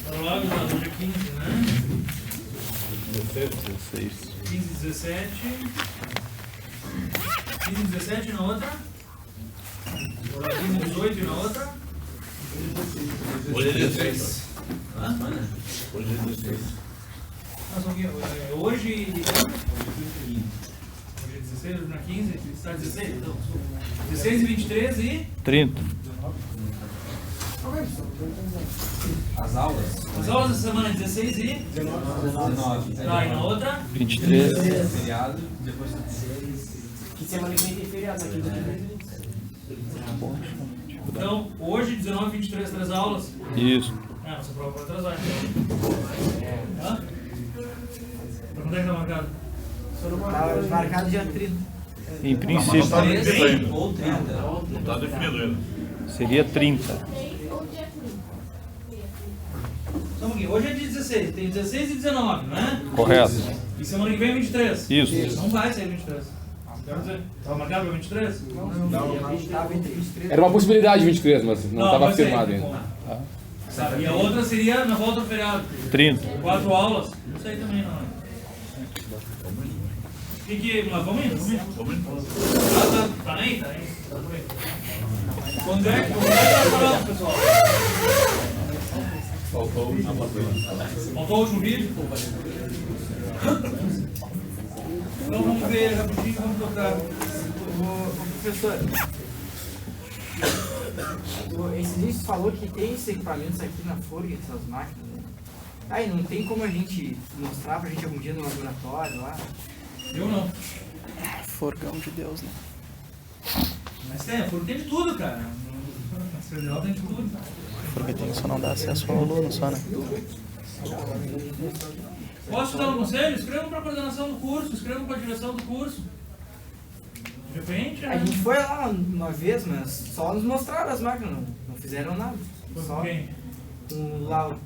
Bora lá, gurizada, hoje é 15, né? 16. 15, 17. 15, 17 na outra. Bora 15, 18 na outra. Hoje é 16. Hã? Hoje é 16. Hoje é 16, hoje na 15, está 16, então. 16 e 23 e... 30. As aulas? As aulas da semana 16 e... 19. Tá, e na outra? 23. Feriado, depois... Que semana que vem tem feriado aqui do Então, hoje, 19 e 23, 3 aulas. Isso. Nossa prova vai atrasar, então. Hã? Pra quando é que tá marcado? Tá marcado dia 30. Em princípio, Tá definido ainda. Ou 30. Não tá definido ainda. seria 30. Só um pouquinho. Hoje é dia 16, tem 16 e 19, não é? Correto. E semana que vem é 23. Isso. Não vai ser 23. Quero dizer, estava marcado para 23? Era uma possibilidade 23, mas não estava vai ser, afirmado bom. ainda. E a outra seria na volta ao feriado. 30. 4 aulas. Não sei também, não. Mas vamos indo, vamos indo. Tá nem? Tá nem. Tá por aí. Quando é que vai parar, pessoal? Faltou Faltou o último vídeo? Então vamos ver rapidinho, vamos tocar. Professor, esse dia você falou que tem esses equipamentos aqui na Forga, essas máquinas, né? Aí não tem como a gente mostrar pra gente algum dia no laboratório lá? Eu não. Forgão de Deus, né? Mas tem de tudo, cara. Na Federal tem de tudo. Porque tem só não dá acesso ao aluno, só, né? Posso te dar um conselho? Escrevam para a coordenação do curso, escrevam para a direção do curso. De repente, A gente foi lá uma vez, mas só nos mostraram as máquinas, não fizeram nada. Foi Só com quem? com o Lauro.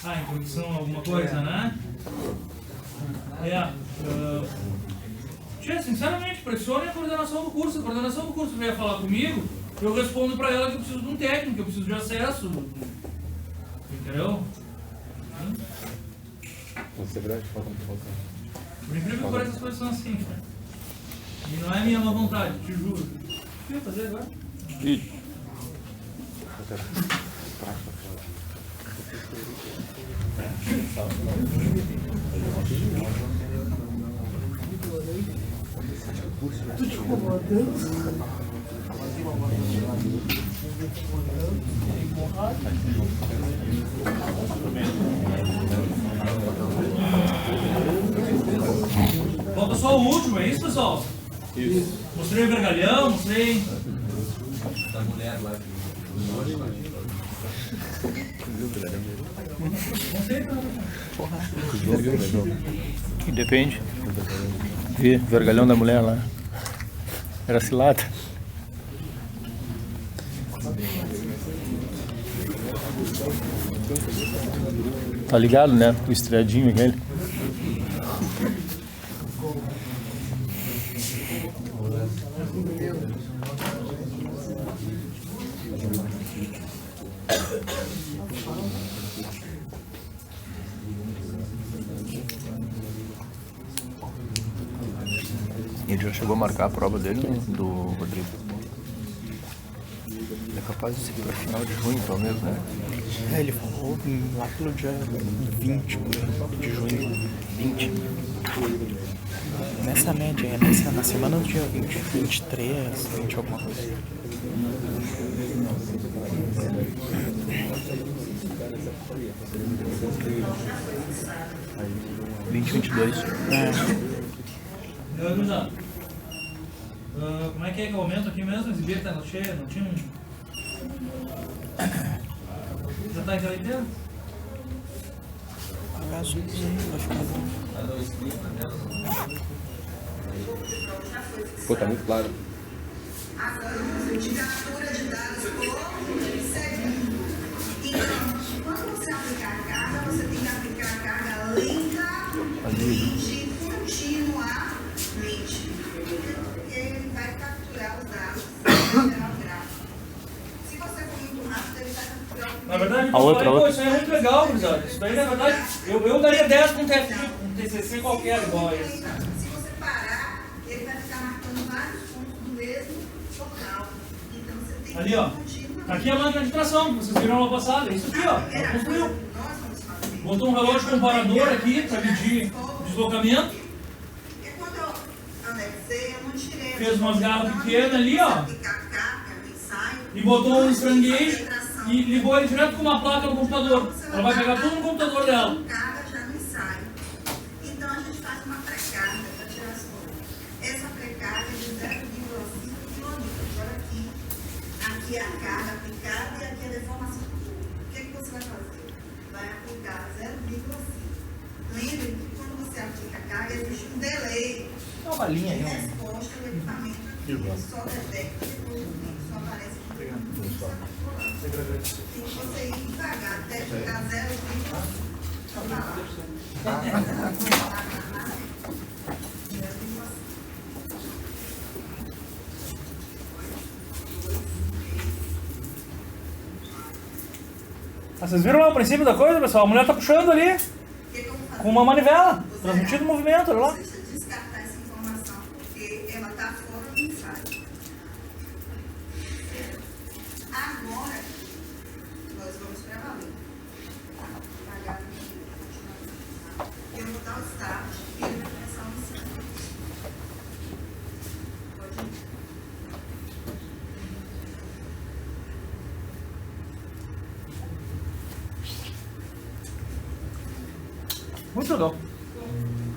Ah, introdução a alguma coisa, né? Tia, sinceramente, pressione a coordenação do curso. A coordenação do curso vier falar comigo, eu respondo para ela que eu preciso de um técnico, que eu preciso de acesso. Entendeu? Você verdade, falta um pouco. Por incrível que pareça, as coisas são assim, né? E não é minha má vontade, te juro. O que eu ia fazer agora? Vídeo. Falta só o último, é isso, pessoal? isso. Mostrei o vergalhão, mostrei. Da mulher lá. Depende. Vi, vergalhão da mulher lá. Era cilada. Tá ligado, né? O estreadinho aquele. Ele já chegou a marcar a prova dele, do Rodrigo. Ele é capaz de ser para final de junho, talvez, né? É, ele falou lá pelo dia 20 de junho. 20. Nessa média, na semana do dia 20, 23, 20 alguma coisa. 20, 22. Como é que é o aumento aqui mesmo? Exibir que tá cheio, não tinha um... Já tá inteiro inteiro? Vai ficar bom. Pô, tá muito claro. De captura de dados por segundo. Então, quando você aplicar a carga, você tem que aplicar a carga lenta e continuamente. Ele vai capturar os dados e gerar um gráfico. Se você for muito rápido, Na verdade, A outra, pô, isso aí é muito legal, gurizada. Isso daí, na verdade, eu daria 10 para um TCC qualquer igual a esse. Se você parar, ele vai ficar marcando vários pontos do mesmo local. Então você tem que Ali, ó. continuar. Aqui é a máquina de tração, que vocês viram aula passada. Isso aqui, ó. Ela construiu. Nós vamos fazer. Botou um relógio comparador aqui para medir deslocamento. Porque quando eu anexei, eu não tirei. Fez umas garras pequenas ali, ó. Aplicar carga no ensaio. E botou um estranguejo e ligou ele direto com uma placa no computador. Ela vai pegar tudo no computador dela. Carga já no ensaio. Então a gente faz uma pré-carga para tirar as fotos. Essa pré-carga é de 0,5 km. Olha aqui. Aqui é a carga aplicada e aqui é a deformação. O que você vai fazer? Vai aplicar 0,5. Lembre que quando você aplica a carga, existe um delay. Dá uma linha aí, ó. Resposta do equipamento aqui. Ele só detecta depois do tempo. Só aparece aqui. Tem que você ir devagar até ficar 0,5. Só pra lá. Vocês viram lá o princípio da coisa, pessoal? A mulher tá puxando ali O que eu vou fazer? com uma manivela, transmitindo o movimento, olha lá. Você precisa descartar essa informação, porque ela está fora do ensaio. Agora, nós vamos para valer. Pagar eu vou dar o start e ele vai começar o ensaio. Pode ir. Muito legal.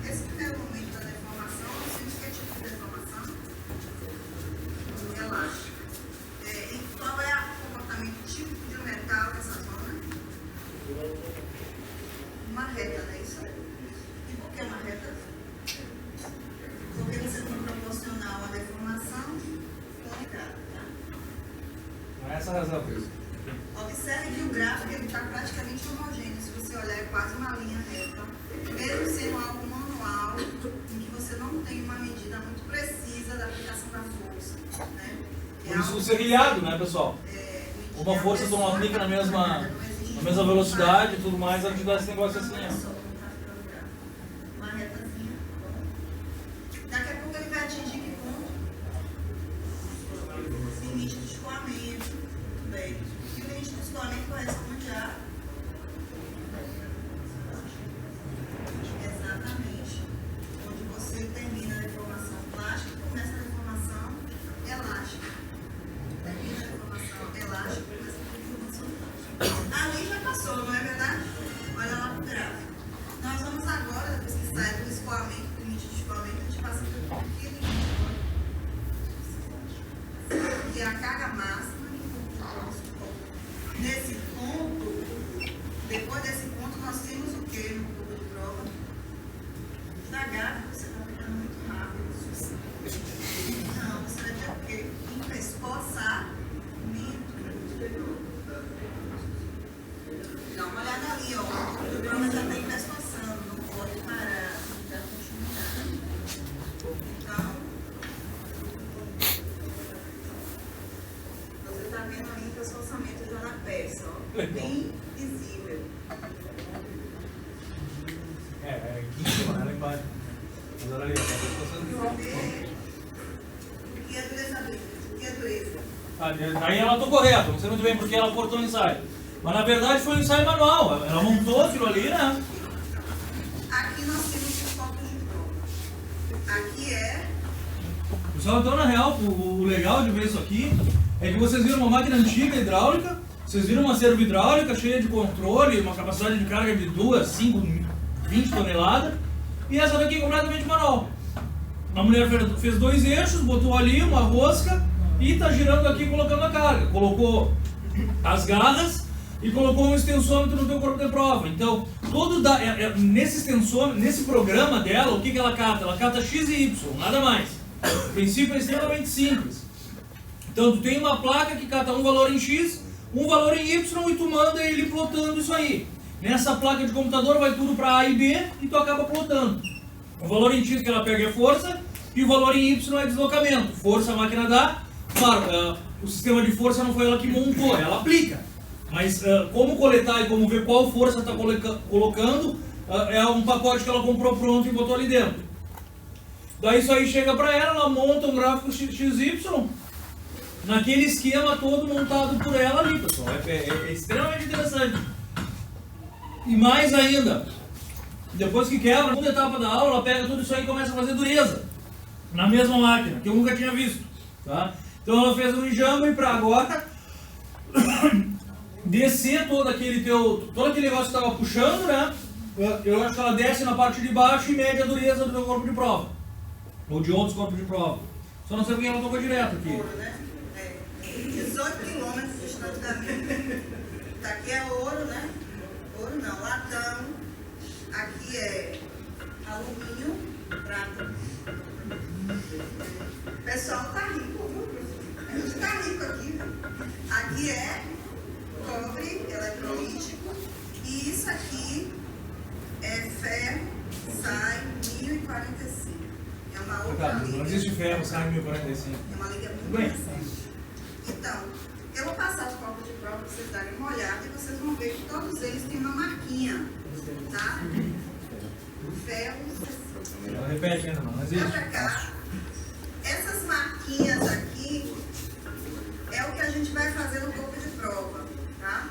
Esse primeiro momento da deformação, eu sinto que é tipo de deformação. Relaxa. E qual é o comportamento típico de um metal nessa zona? Uma reta, não é isso? E por que uma reta? Porque você tem que proporcionar uma deformação conectada, tá? Não é essa a razão. Observe que o gráfico está praticamente homogêneo. Se você olhar, é quase uma linha reta. Mesmo sendo algo manual, em que você não tem uma medida muito precisa da aplicação da força. Né? Por isso o serrilhado, né, pessoal? Uma força tu não aplica na mesma velocidade e tudo mais, ela te dá esse negócio assim, ó. Uma retazinha. Daqui a pouco ele vai atingir que ponto? Limite de escoamento. Bem, e o limite de escoamento corresponde a... Exatamente. Onde você termina a deformação plástica e começa a deformação elástica. Termina a deformação elástica e começa a deformação plástica. Ali já passou, não é verdade? Olha lá pro gráfico. Nós vamos agora, depois que sai do escoamento, do limite de escoamento, a gente passa por aqui limite agora. Que é a carga máxima que o nosso corpo. Nesse ponto, depois desse ponto, nós temos o que no corpo de prova? Devagar, você está pegando muito rápido. Não, você vai ter o quê? Esforçamento. Dá uma olhada ali, ó. O prova já está esforçando, não pode parar, dá continuidade. Então, você está vendo ali o esforçamento já na peça, ó. Bem visível. É aqui em cima, né? Lá embaixo. Mas olha ali, ó. O que é dureza dele? O que é dureza? Aí ela tô correta, não sei muito bem porque ela cortou o ensaio. Mas na verdade foi um ensaio manual, ela montou aquilo ali, né? Aqui nós temos os focos de prova. Aqui é... Pessoal, então na real, o legal de ver isso aqui é que vocês viram uma máquina antiga hidráulica, vocês viram uma servo hidráulica cheia de controle, uma capacidade de carga de 2, 5, 20 toneladas, e essa daqui é completamente manual. A mulher fez 2 eixos, botou ali uma rosca e está girando aqui colocando a carga. Colocou as garras e colocou um extensômetro no teu corpo de prova. Então, nesse extensômetro, nesse programa dela, o que ela cata? Ela cata X e Y, nada mais. O princípio é extremamente simples. Então, tu tem uma placa que cata um valor em X, um valor em Y e tu manda ele plotando isso aí. Nessa placa de computador vai tudo para A e B e tu acaba plotando. O valor em X que ela pega é força e o valor em Y é deslocamento. Força a máquina dá, claro, o sistema de força não foi ela que montou, ela aplica. Mas como coletar e como ver qual força está colocando, é um pacote que ela comprou pronto e botou ali dentro. Daí isso aí chega para ela monta um gráfico XY, naquele esquema todo montado por ela ali, pessoal. É extremamente interessante. E mais ainda, depois que quebra, na segunda etapa da aula, ela pega tudo isso aí e começa a fazer dureza. Na mesma máquina, que eu nunca tinha visto. Tá? Então ela fez um enjambre para agora descer todo aquele negócio que estava puxando, né? Eu acho que ela desce na parte de baixo e mede a dureza do meu corpo de prova. Ou de outros corpos de prova. Só não sei porque ela tocou direto aqui. Ouro, né? 18 quilômetros distante da minha. Daqui é ouro, né? Ouro não, latão. Aqui é alumínio, prata. O pessoal tá rico, viu? A gente tá rico aqui, viu? Aqui é cobre eletrolítico. E isso aqui é ferro, sai 1045. É uma outra liga. Não existe ferro, sai 1045. É uma liga muito recente. Então, eu vou passar os copos de prova para vocês darem uma olhada e vocês vão ver que todos eles têm uma marquinha, tá? Ferro. Repete ainda, não existe. Olha pra cá. Essas marquinhas aqui é o que a gente vai fazer no corpo de prova, tá?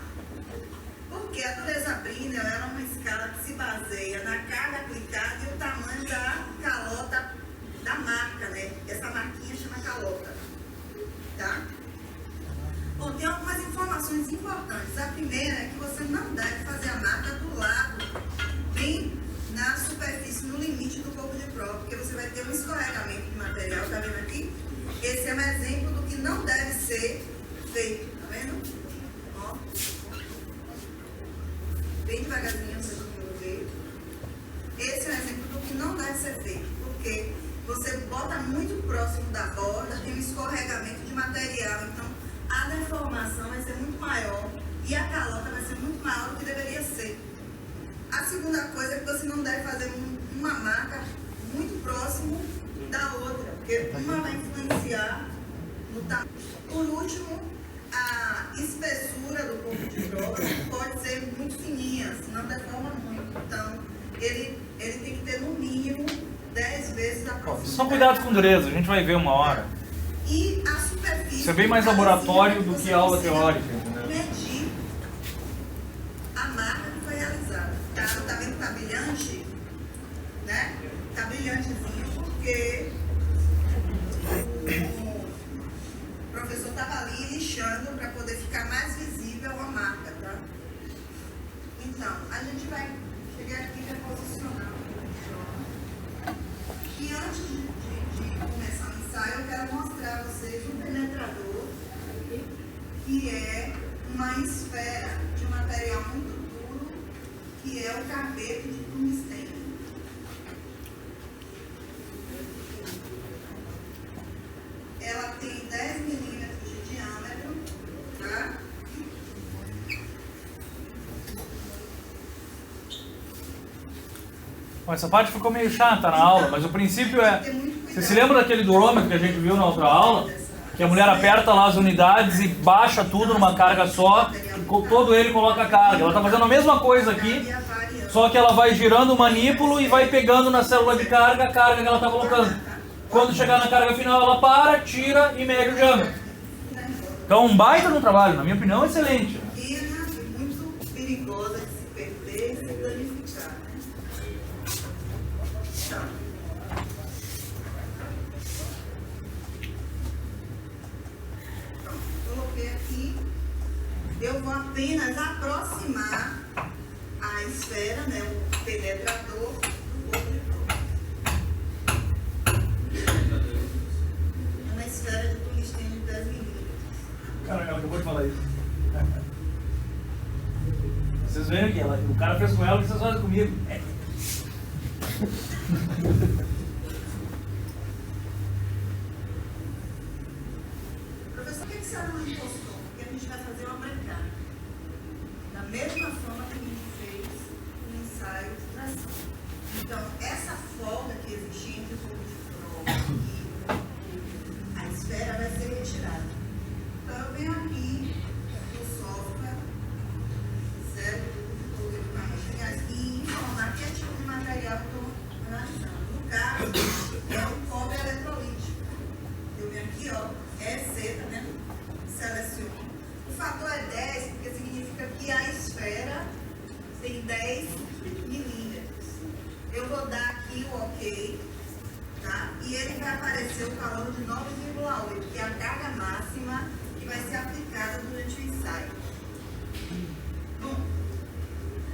Porque a dureza Brinell é uma escala que se baseia na carga aplicada e o tamanho da calota da marca, né? Essa marquinha chama calota, tá? Bom, tem algumas informações importantes. A primeira é que você não deve fazer a marca do lado, bem na superfície, no limite do corpo de prova, porque você vai ter um escorregamento de material, tá vendo aqui? Esse é um exemplo do que não deve ser feito, tá vendo? Ó. Bem devagarzinho, vocês vão ver. Esse é um exemplo do que não deve ser feito, porque você bota muito próximo da borda, tem um escorregamento de material, então a deformação vai ser muito maior e a calota vai ser muito maior do que deveria ser. A segunda coisa é que você não deve fazer uma marca muito próximo da outra, porque uma vai influenciar no tamanho. Por último, a espessura do corpo de prova pode ser muito fininha, senão deforma muito. Então, ele tem que ter no mínimo 10 vezes a profundidade. Só cuidado com dureza, a gente vai ver uma hora. E a superfície... Isso é bem mais laboratório do que aula teórica, entendeu? Medir a marca que foi realizada. Tá vendo que tá brilhante? Né? Tá brilhantezinho porque o professor estava ali lixando para poder ficar mais visível a marca, tá? Então, a gente vai chegar aqui e vai posicionar. E antes de começar o ensaio, eu quero mostrar a vocês um penetrador, que é uma esfera de um material muito duro, que é o carbeto de tungstênio. Ela tem 10 milímetros de diâmetro, tá? Bom, essa parte ficou meio chata na aula, mas o princípio é... Você se lembra daquele durômetro que a gente viu na outra aula? Que a mulher aperta lá as unidades e baixa tudo numa carga só, e todo ele coloca a carga. Ela está fazendo a mesma coisa aqui, só que ela vai girando o manípulo e vai pegando na célula de carga a carga que ela está colocando. Quando chegar na carga final, ela para, tira e mede o diâmetro. Então, um baita no trabalho, na minha opinião, excelente. Muito perigosa de se perder e se danificar, né? Então, coloquei aqui. Eu vou apenas aproximar a esfera, né, o penetrador do corpo de prova. É uma esfera de tungstênio de 10 milímetros. Cara, ela acabou de falar isso. Vocês veem que o cara fez com ela o que vocês fazem comigo. Professor, por que você não impostou? Porque a gente vai fazer uma brancada. Da mesma forma que a gente fez no ensaio de tração. Então, essa folga que existia entre o corpo de prova e a esfera vai ser retirada. Então, eu venho aqui no software, tem 10 milímetros. Eu vou dar aqui o ok, tá? E ele vai aparecer o calor de 9,8, que é a carga máxima que vai ser aplicada durante o ensaio. Bom,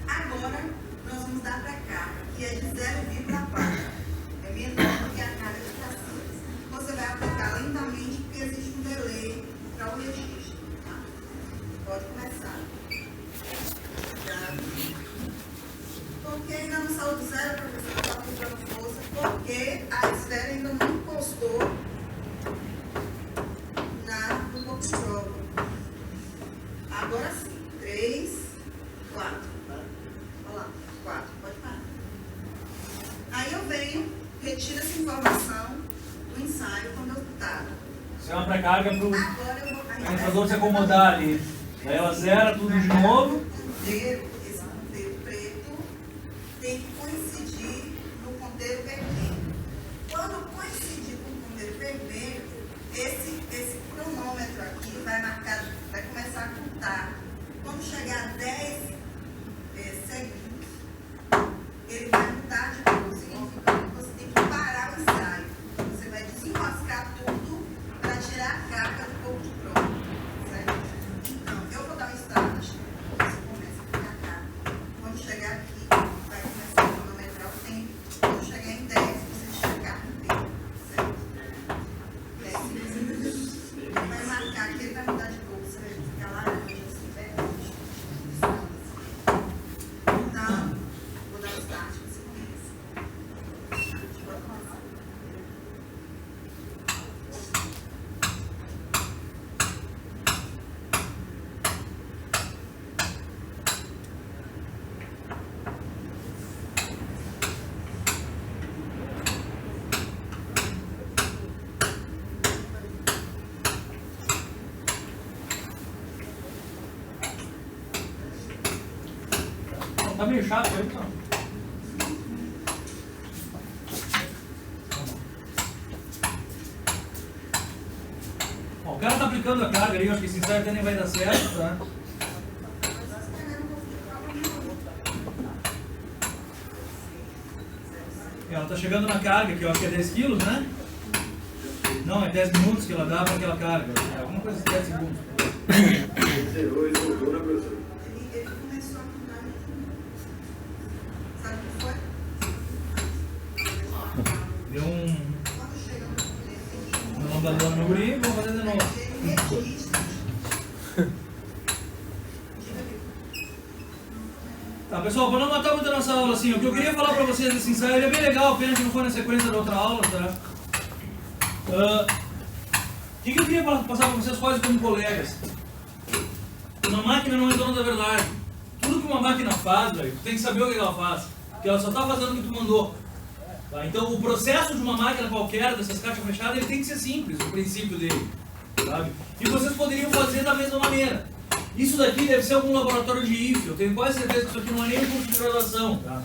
agora nós vamos dar para cá, que é de 0,4. É menor do que a carga de trações. Você vai aplicar lentamente, porque existe um delay para o registro, tá? Pode começar. Por que ainda não saiu do zero, professor? Está aplicando força? Porque a esfera ainda não encostou no corpo de prova. Agora sim. 3, 4. Olha lá. 4. Pode parar. Aí eu venho, retiro essa informação do ensaio quando eu tá. Isso é uma pré-carga para o Agora eu vou computador se acomodar ali. Daí ela zera tudo de novo. Esse ponteiro preto tem que coincidir no ponteiro vermelho. Quando coincidir com o ponteiro vermelho, esse cronômetro aqui vai marcar, vai começar a contar. Quando chegar a 10 segundos, ele vai mudar de cor. Significa que você tem que parar o ensaio. Você vai desenroscar tudo para tirar a carga do corpo de prova. Certo? Então, eu vou dar um start. Você começa a ficar cá. Quando chegar aqui, vai começar a cronometrar o tempo. Quando chegar em 10, você chegar no tempo. Certo? 10 segundos. Ele vai marcar que ele vai mudar de cor. Você vai ficar laranja, assim, verde. Então, vou dar o start. Você começa. Pode começar. Tá meio chato aí, então. Bom, o cara tá aplicando a carga ali, eu acho que esse ensaio até nem vai dar certo, tá? Ela tá chegando na carga, que eu acho que é 10 quilos, né? Não, é 10 minutos que ela dá para aquela carga. É alguma coisa de 10 segundos. Ele começou a mudar. Sabe o que foi? Deu um... Quando chega no ponteiro, Não tá dando no guri, vamos fazer de novo. ele registra. Tá, pessoal, para não matar muito a nossa aula, assim, o que eu queria falar para vocês desse ensaio, ele é bem legal, pena que não foi na sequência da outra aula, tá? O que eu queria passar para vocês quase como colegas? Uma máquina não é dona da verdade. Tudo que uma máquina faz, velho, tu tem que saber o que ela faz. Porque ela só está fazendo o que tu mandou. Tá? Então o processo de uma máquina qualquer, dessas caixas fechadas, ele tem que ser simples, o princípio dele. Sabe? E vocês poderiam fazer da mesma maneira. Isso daqui deve ser algum laboratório de IF, eu tenho quase certeza que isso aqui não é nem um curso de graduação. Tá?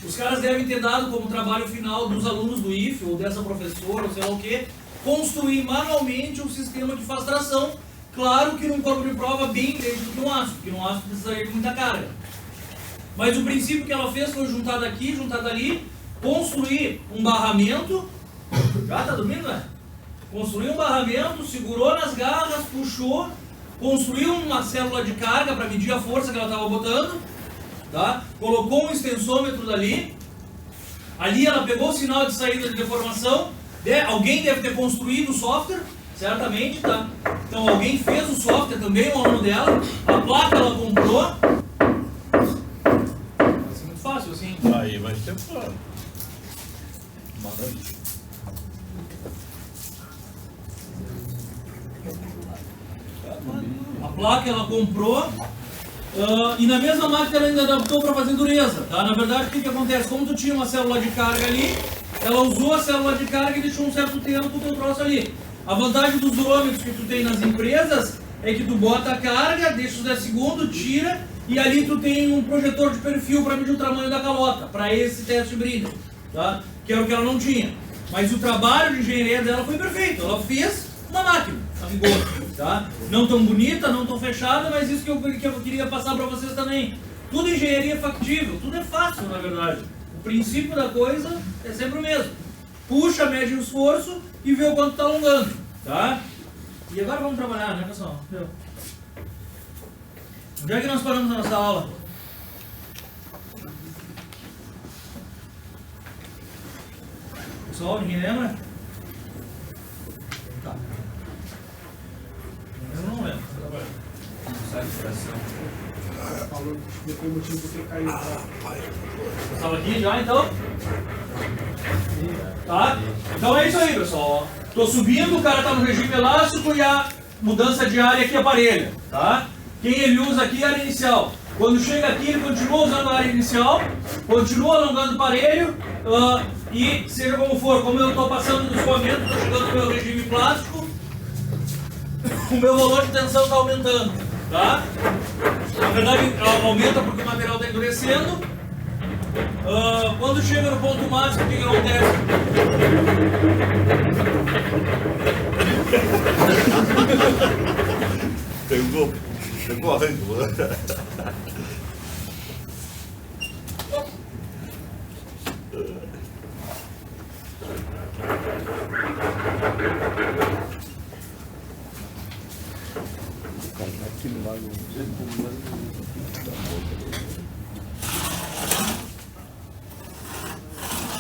Os caras devem ter dado como trabalho final dos alunos do IF, ou dessa professora, ou sei lá o que, construir manualmente um sistema que faz tração. Claro que num corpo de prova bem diferente do que um aço, porque um aço precisaria de muita carga. Mas o princípio que ela fez foi juntar daqui, juntar dali, construir um barramento. Já tá dormindo, né? Construiu um barramento, segurou nas garras, puxou, construiu uma célula de carga para medir a força que ela estava botando, tá? Colocou um extensômetro dali, ali ela pegou o sinal de saída de deformação, alguém deve ter construído o software, certamente, tá? Então alguém fez o software também, um aluno dela, a placa ela comprou. Vai ser muito fácil assim. Aí vai ser claro. Boa noite. A placa ela comprou e na mesma máquina ela ainda adaptou para fazer dureza, tá? Na verdade, o que acontece? Como tu tinha uma célula de carga ali, ela usou a célula de carga e deixou um certo tempo o teu troço ali. A vantagem dos durômetros que tu tem nas empresas é que tu bota a carga, deixa os 10 segundos, tira e ali tu tem um projetor de perfil para medir o tamanho da calota, para esse teste de brilho, tá? Que era o que ela não tinha. Mas o trabalho de engenharia dela foi perfeito, ela fez uma máquina, a rigor, tá? Não tão bonita, não tão fechada, mas isso que eu queria passar para vocês também. Tudo engenharia é factível, tudo é fácil na verdade. O princípio da coisa é sempre o mesmo. Puxa, mede o esforço e vê o quanto está alongando, tá? E agora vamos trabalhar, né, pessoal? Onde é que nós paramos na nossa aula? Pessoal, ninguém lembra? Tá. Eu não lembro. Sai de fração. Falou, explicou o motivo por que caiu. Estava aqui já, então? Tá? Então é isso aí, pessoal. Tô subindo, o cara tá no regime elástico e a mudança de área aqui aparelha, tá? Quem ele usa aqui é a área inicial. Quando chega aqui, ele continua usando a área inicial, continua alongando o parelho, e seja como for, como eu estou passando do escoamento, estou chegando no meu regime plástico, o meu valor de tensão está aumentando, tá? Na verdade, aumenta porque o material está endurecendo. Quando chega no ponto máximo, o que acontece? Pegou a vento.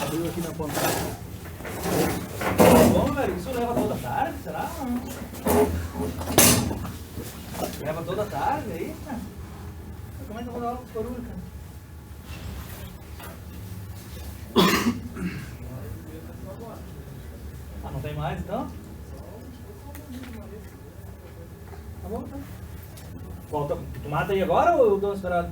Abriu aqui na ponta. Bom, velho, isso leva toda a tarde, será? Leva toda a tarde aí, cara? Como é que eu vou dar aula com barulho, cara? Ah, não tem mais então? Tá bom, então. Volta, tu mata aí agora ou eu dou uma esperada?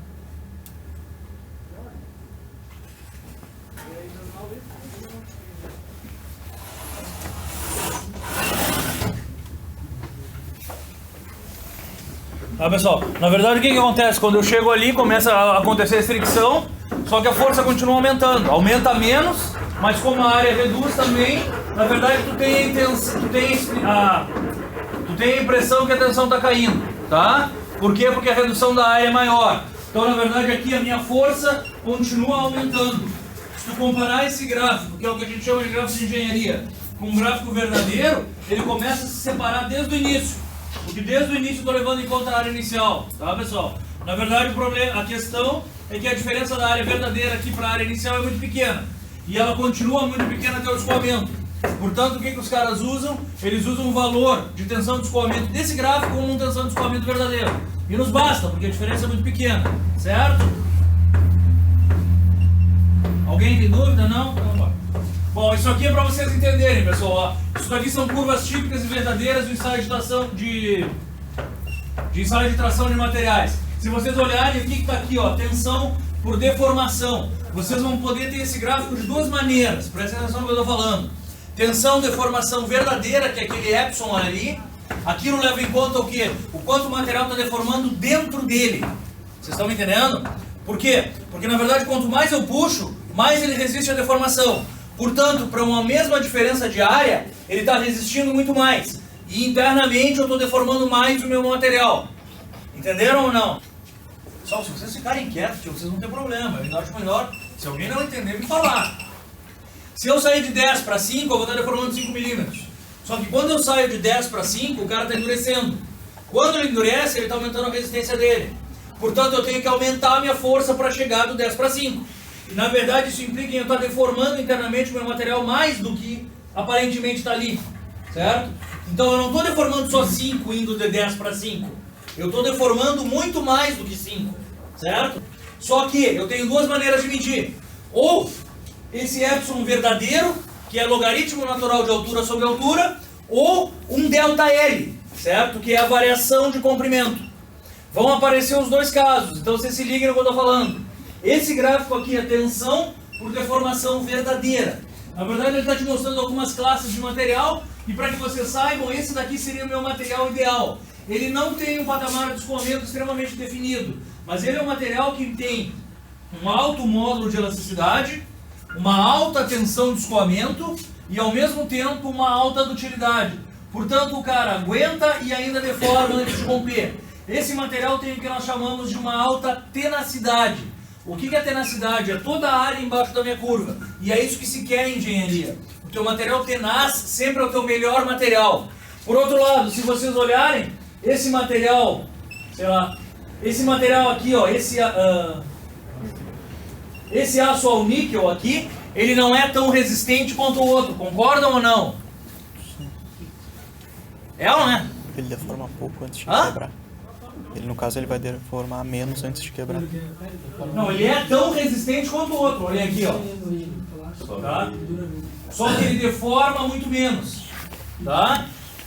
Tá, pessoal, na verdade o que acontece? Quando eu chego ali começa a acontecer a fricção, só que a força continua aumentando, aumenta menos, mas como a área reduz também, na verdade tu tem a impressão que a tensão está caindo, tá? Por quê? Porque a redução da área é maior. Então na verdade aqui a minha força continua aumentando. Se tu comparar esse gráfico, que é o que a gente chama de gráfico de engenharia, com um gráfico verdadeiro, ele começa a se separar desde o início. Porque desde o início eu estou levando em conta a área inicial, tá, pessoal? Na verdade, a questão é que a diferença da área verdadeira aqui para a área inicial é muito pequena. E ela continua muito pequena até o escoamento. Portanto, o que os caras usam? Eles usam o valor de tensão de escoamento desse gráfico como uma tensão de escoamento verdadeiro. E nos basta, porque a diferença é muito pequena, certo? Alguém tem dúvida? Não? Então vamos lá. Bom, isso aqui é para vocês entenderem, pessoal. Isso aqui são curvas típicas e verdadeiras do ensaio de tração de tração de materiais. Se vocês olharem aqui que está aqui, ó, tensão por deformação, vocês vão poder ter esse gráfico de duas maneiras. Prestem atenção no que eu estou falando. Tensão, deformação verdadeira, que é aquele epsilon ali. Aquilo leva em conta o quê? O quanto o material está deformando dentro dele. Vocês estão me entendendo? Por quê? Porque na verdade quanto mais eu puxo, mais ele resiste à deformação. Portanto, para uma mesma diferença de área, ele está resistindo muito mais. E internamente eu estou deformando mais o meu material. Entenderam ou não? Pessoal, se vocês ficarem quietos, vocês não tem problema. Eu acho melhor, se alguém não entender, me falar. Se eu sair de 10 para 5, eu vou estar deformando 5 milímetros. Só que quando eu saio de 10 para 5, o cara está endurecendo. Quando ele endurece, ele está aumentando a resistência dele. Portanto, eu tenho que aumentar a minha força para chegar do 10 para 5. E na verdade isso implica em eu estar deformando internamente o meu material mais do que aparentemente está ali, certo? Então eu não estou deformando só 5 indo de 10 para 5, eu estou deformando muito mais do que 5, certo? Só que eu tenho duas maneiras de medir, ou esse epsilon verdadeiro, que é logaritmo natural de altura sobre altura, ou um ΔL, certo? Que é a variação de comprimento. Vão aparecer os dois casos, então vocês se liguem no que eu estou falando. Esse gráfico aqui é tensão por deformação verdadeira. Na verdade ele está te mostrando algumas classes de material e para que vocês saibam, esse daqui seria o meu material ideal. Ele não tem um patamar de escoamento extremamente definido, mas ele é um material que tem um alto módulo de elasticidade, uma alta tensão de escoamento e ao mesmo tempo uma alta dutilidade. Portanto o cara aguenta e ainda deforma antes de romper. Esse material tem o que nós chamamos de uma alta tenacidade. O que é tenacidade? É toda a área embaixo da minha curva. E é isso que se quer em engenharia. O teu material tenaz sempre é o teu melhor material. Por outro lado, se vocês olharem, esse material, sei lá, esse material aqui, ó, esse aço ao níquel aqui, ele não é tão resistente quanto o outro. Concordam ou não? É ou não é? Ele deforma pouco antes de quebrar. Ele, no caso, ele vai deformar menos antes de quebrar. Não, ele é tão resistente quanto o outro. Olha aqui, ó. Tá? Só que ele deforma muito menos. Tá?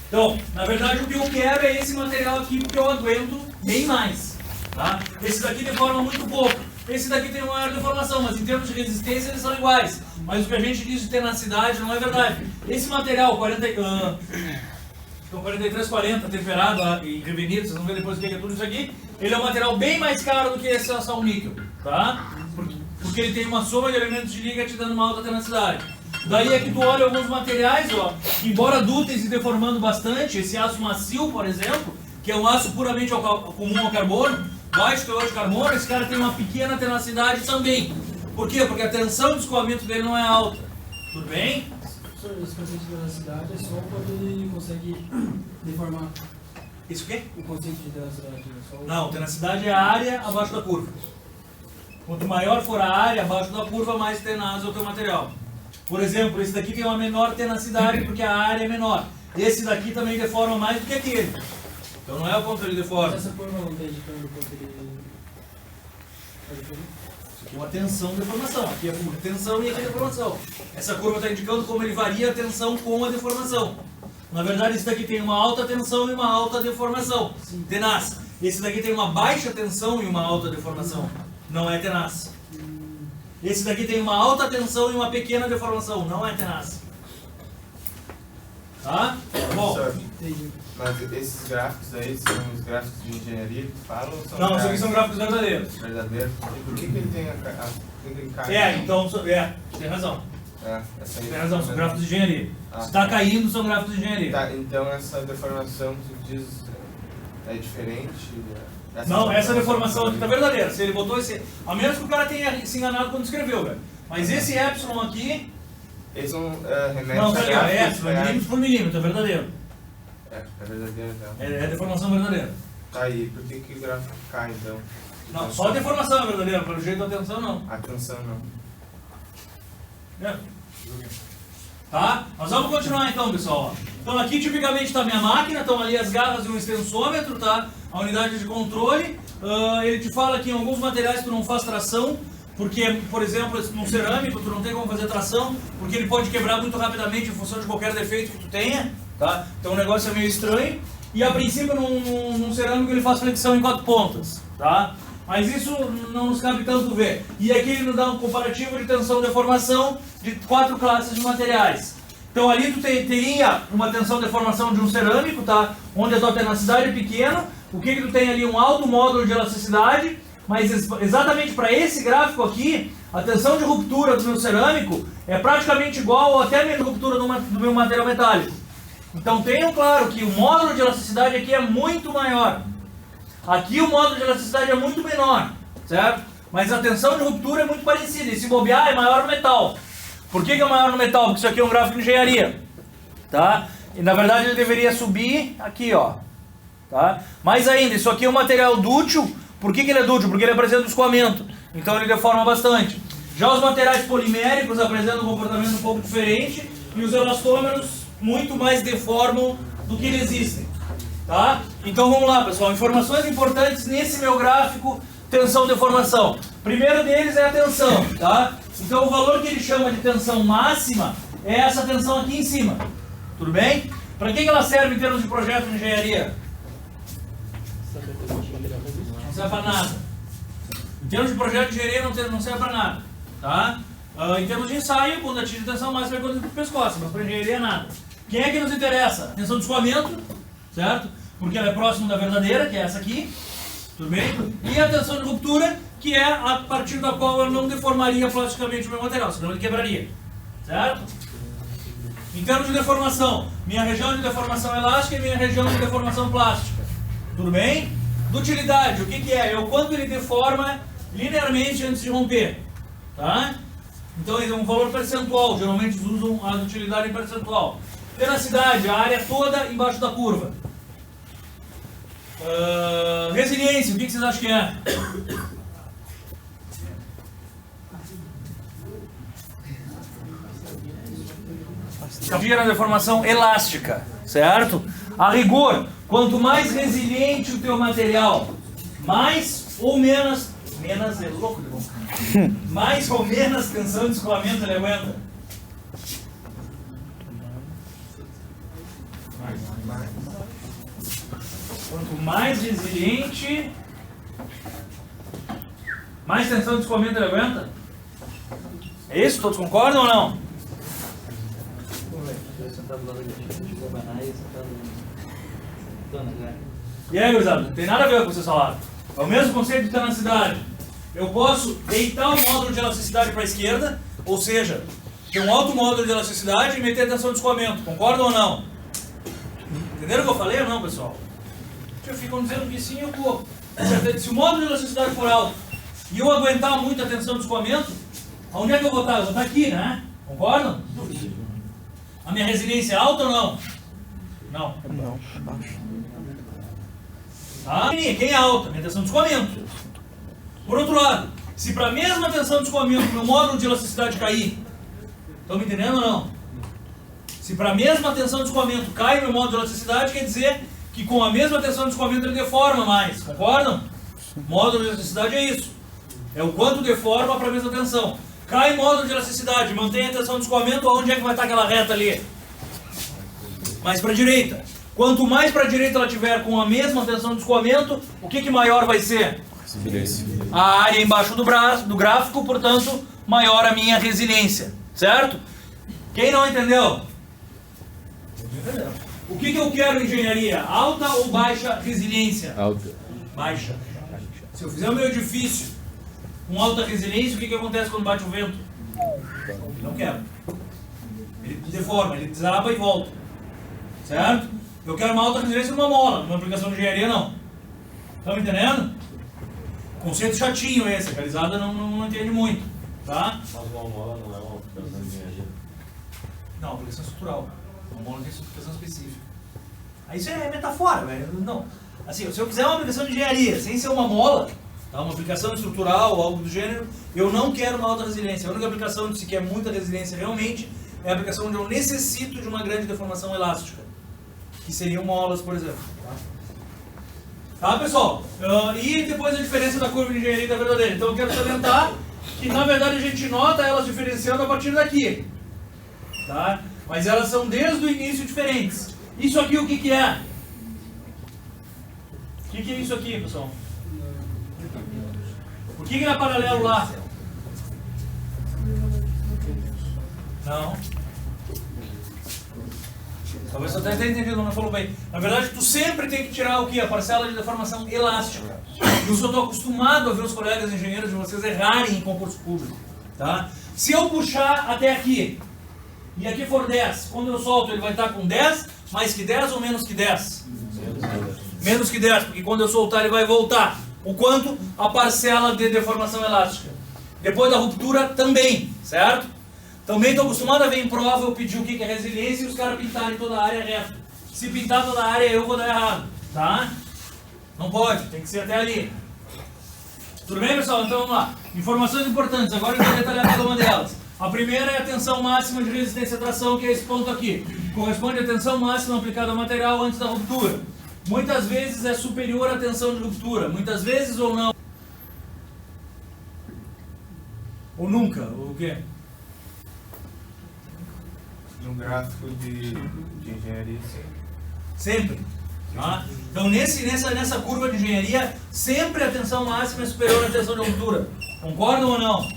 Então, na verdade, o que eu quero é esse material aqui, porque eu aguento bem mais. Tá? Esse daqui deforma muito pouco. Esse daqui tem uma maior deformação, mas em termos de resistência eles são iguais. Mas o que a gente diz de tenacidade não é verdade. Esse material, 4340 temperado e revenido, vocês vão ver depois o que é tudo isso aqui, ele é um material bem mais caro do que esse aço ao níquel, tá? Porque ele tem uma soma de elementos de liga te dando uma alta tenacidade. Daí é que tu olha alguns materiais, ó, que embora dúteis e deformando bastante, esse aço macio, por exemplo, que é um aço puramente comum ao carbono, baixo teor de carbono, esse cara tem uma pequena tenacidade também. Por quê? Porque a tensão de escoamento dele não é alta. Tudo bem? Esse conceito de tenacidade é só quando ele consegue deformar. Isso o quê? O conceito de tenacidade é só... Não, tenacidade é a área abaixo da curva. Quanto maior for a área abaixo da curva, mais tenaz é o teu material. Por exemplo, esse daqui tem uma menor tenacidade porque a área é menor. Esse daqui também deforma mais do que aquele. Então não é o quanto ele deforma. Essa curva não está indicando o quanto ele... Isso aqui é uma tensão de deformação. Aqui é por tensão e aqui é deformação. Essa curva está indicando como ele varia a tensão com a deformação. Na verdade, esse daqui tem uma alta tensão e uma alta deformação. Tenaz. Esse daqui tem uma baixa tensão e uma alta deformação. Não é tenaz. Esse daqui tem uma alta tensão e uma pequena deformação. Não é tenaz. Tá? Bom. Mas esses gráficos aí são os gráficos de engenharia que falam? Ou são Não, isso aqui são gráficos verdadeiros. Verdadeiros? E por que ele tem por que ele cai? Então, tem razão. Essa aí Tem razão, são gráficos de engenharia. Se está caindo, são gráficos de engenharia. Tá, então essa deformação que tu diz é diferente? Não, essa deformação aqui está verdadeira. Se ele botou esse... A menos que o cara tenha se enganado quando escreveu, velho. Mas esse epsilon aqui... Eles não remetem Não, tá a ligado, é gráficos epsilon, reais. milímetro por milímetro, é verdadeiro. É verdadeiro então. É deformação verdadeira. Tá aí, por que o gráfico cai então? Não, só a deformação é verdadeira, pelo jeito da tensão não. A tensão não. É. Tá? Nós vamos continuar então, pessoal. Então aqui tipicamente está a minha máquina, estão ali as garras e um extensômetro, tá? A unidade de controle. Ele te fala que em alguns materiais tu não faz tração, porque, por exemplo, no cerâmico tu não tem como fazer tração, porque ele pode quebrar muito rapidamente em função de qualquer defeito que tu tenha, tá? Então o negócio é meio estranho. E a princípio num cerâmico ele faz flexão em 4 pontas, tá? Mas isso não nos cabe tanto ver. E aqui ele nos dá um comparativo de tensão e deformação de 4 classes de materiais. Então ali tu teria uma tensão e deformação de um cerâmico, tá? Onde a tua tenacidade é pequena. O que tu tem ali? Um alto módulo de elasticidade. Mas exatamente para esse gráfico aqui, a tensão de ruptura do meu cerâmico é praticamente igual ou até menos ruptura do meu material metálico. Então tenham claro que o módulo de elasticidade aqui é muito maior. Aqui o módulo de elasticidade é muito menor, certo? Mas a tensão de ruptura é muito parecida. E se bobear é maior no metal. Por que é maior no metal? Porque isso aqui é um gráfico de engenharia, tá? E na verdade ele deveria subir aqui, ó, tá? Mais ainda, isso aqui é um material dútil. Por que ele é dútil? Porque ele apresenta escoamento. Então ele deforma bastante. Já os materiais poliméricos apresentam um comportamento um pouco diferente. E os elastômeros muito mais deformam do que resistem. Tá? Então vamos lá, pessoal. Informações importantes nesse meu gráfico, tensão e deformação. Primeiro deles é a tensão. Tá? Então o valor que ele chama de tensão máxima é essa tensão aqui em cima. Tudo bem? Para que ela serve em termos de projeto de engenharia? Não serve para nada. Em termos de projeto de engenharia não serve para nada. Tá? Em termos de ensaio, quando atinge tensão máxima é quando pescoça, mas para engenharia é nada. Quem é que nos interessa? Tensão de escoamento, certo? Porque ela é próxima da verdadeira, que é essa aqui. Tudo bem? E a tensão de ruptura, que é a partir da qual eu não deformaria plasticamente o meu material, senão ele quebraria. Certo? Em termos de deformação, minha região de deformação elástica e minha região de deformação plástica. Tudo bem? Dutilidade, o que é? É o quanto ele deforma linearmente antes de romper. Tá? Então é um valor percentual, geralmente eles usam a dutilidade em percentual. Tenacidade, a área toda embaixo da curva. Resiliência, o que vocês acham que é? Na deformação elástica, certo? A rigor, quanto mais resiliente o teu material, mais ou menos é louco, mais ou menos tensão de escoamento ele aguenta. Quanto mais resiliente, mais tensão de escoamento ele aguenta? É isso? Todos concordam ou não? E aí, gurizada, não tem nada a ver com o que vocês falaram. É o mesmo conceito de tenacidade. Eu posso deitar o módulo de elasticidade para a esquerda, ou seja, ter um alto módulo de elasticidade e meter tensão de escoamento. Concordam ou não? Entenderam o que eu falei ou não, pessoal? Eu fico dizendo que sim, eu vou. Se o módulo de elasticidade for alto e eu aguentar muito a tensão de escoamento, onde é que eu vou estar? Eu vou estar aqui, né? Concordam? A minha resiliência é alta ou não? Não. Não, baixo. Tá? Quem é alta? Minha tensão de escoamento. Por outro lado, se para a mesma tensão de escoamento meu módulo de elasticidade cair, estão me entendendo ou não? Se para a mesma tensão de escoamento cai meu módulo de elasticidade, quer dizer que com a mesma tensão de escoamento ele deforma mais. Concordam? Módulo de elasticidade é isso. É o quanto deforma para a mesma tensão. Cai módulo de elasticidade, mantém a tensão de escoamento, onde é que vai estar aquela reta ali? Mais para a direita. Quanto mais para a direita ela tiver com a mesma tensão de escoamento, o que maior vai ser? A área embaixo do gráfico, portanto, maior a minha resiliência. Certo? Quem não entendeu? Entendeu. O que eu quero em engenharia? Alta ou baixa resiliência? Alta. Baixa. Se eu fizer o meu edifício com alta resiliência, o que acontece quando bate o vento? Não quero. Ele deforma, ele desaba e volta. Certo? Eu quero uma alta resiliência numa mola, numa aplicação de engenharia não. Estão me entendendo? Conceito chatinho esse, a realizada não entende muito. Tá? Mas uma mola não é uma aplicação de engenharia. Não, aplicação estrutural. Uma mola tem aplicação específica. Aí isso é metafora, velho. Não. Assim, se eu quiser uma aplicação de engenharia sem ser uma mola, tá? Uma aplicação estrutural ou algo do gênero, eu não quero uma alta resiliência. A única aplicação de se quer muita resiliência realmente é a aplicação onde eu necessito de uma grande deformação elástica, que seriam molas, por exemplo. Tá, pessoal? E depois a diferença da curva de engenharia e da verdadeira. Então eu quero salientar que na verdade a gente nota elas diferenciando a partir daqui. Tá? Mas elas são desde o início diferentes. Isso aqui o que é? O que é isso aqui, pessoal? Por que é paralelo lá? Não. Talvez você até tenha entendido, não falou bem. Na verdade, tu sempre tem que tirar o que? A parcela de deformação elástica. Eu só estou acostumado a ver os colegas engenheiros de vocês errarem em concurso público. Tá? Se eu puxar até aqui, e aqui for 10, quando eu solto ele vai estar com 10, mais que 10 ou menos que 10? Menos que 10, porque quando eu soltar ele vai voltar. O quanto? A parcela de deformação elástica. Depois da ruptura também, certo? Também estou acostumado a ver em prova eu pedir o que é resiliência e os caras pintarem toda a área reta. Se pintar toda a área eu vou dar errado, tá? Não pode, tem que ser até ali. Tudo bem, pessoal? Então vamos lá. Informações importantes, agora eu vou detalhar cada uma delas. A primeira é a tensão máxima de resistência à tração, que é esse ponto aqui. Corresponde à tensão máxima aplicada ao material antes da ruptura. Muitas vezes é superior à tensão de ruptura, muitas vezes ou não. Ou nunca, ou o quê? No gráfico de engenharia, sim. Sempre. Tá? Então nessa curva de engenharia, sempre a tensão máxima é superior à tensão de ruptura. Concordam ou não?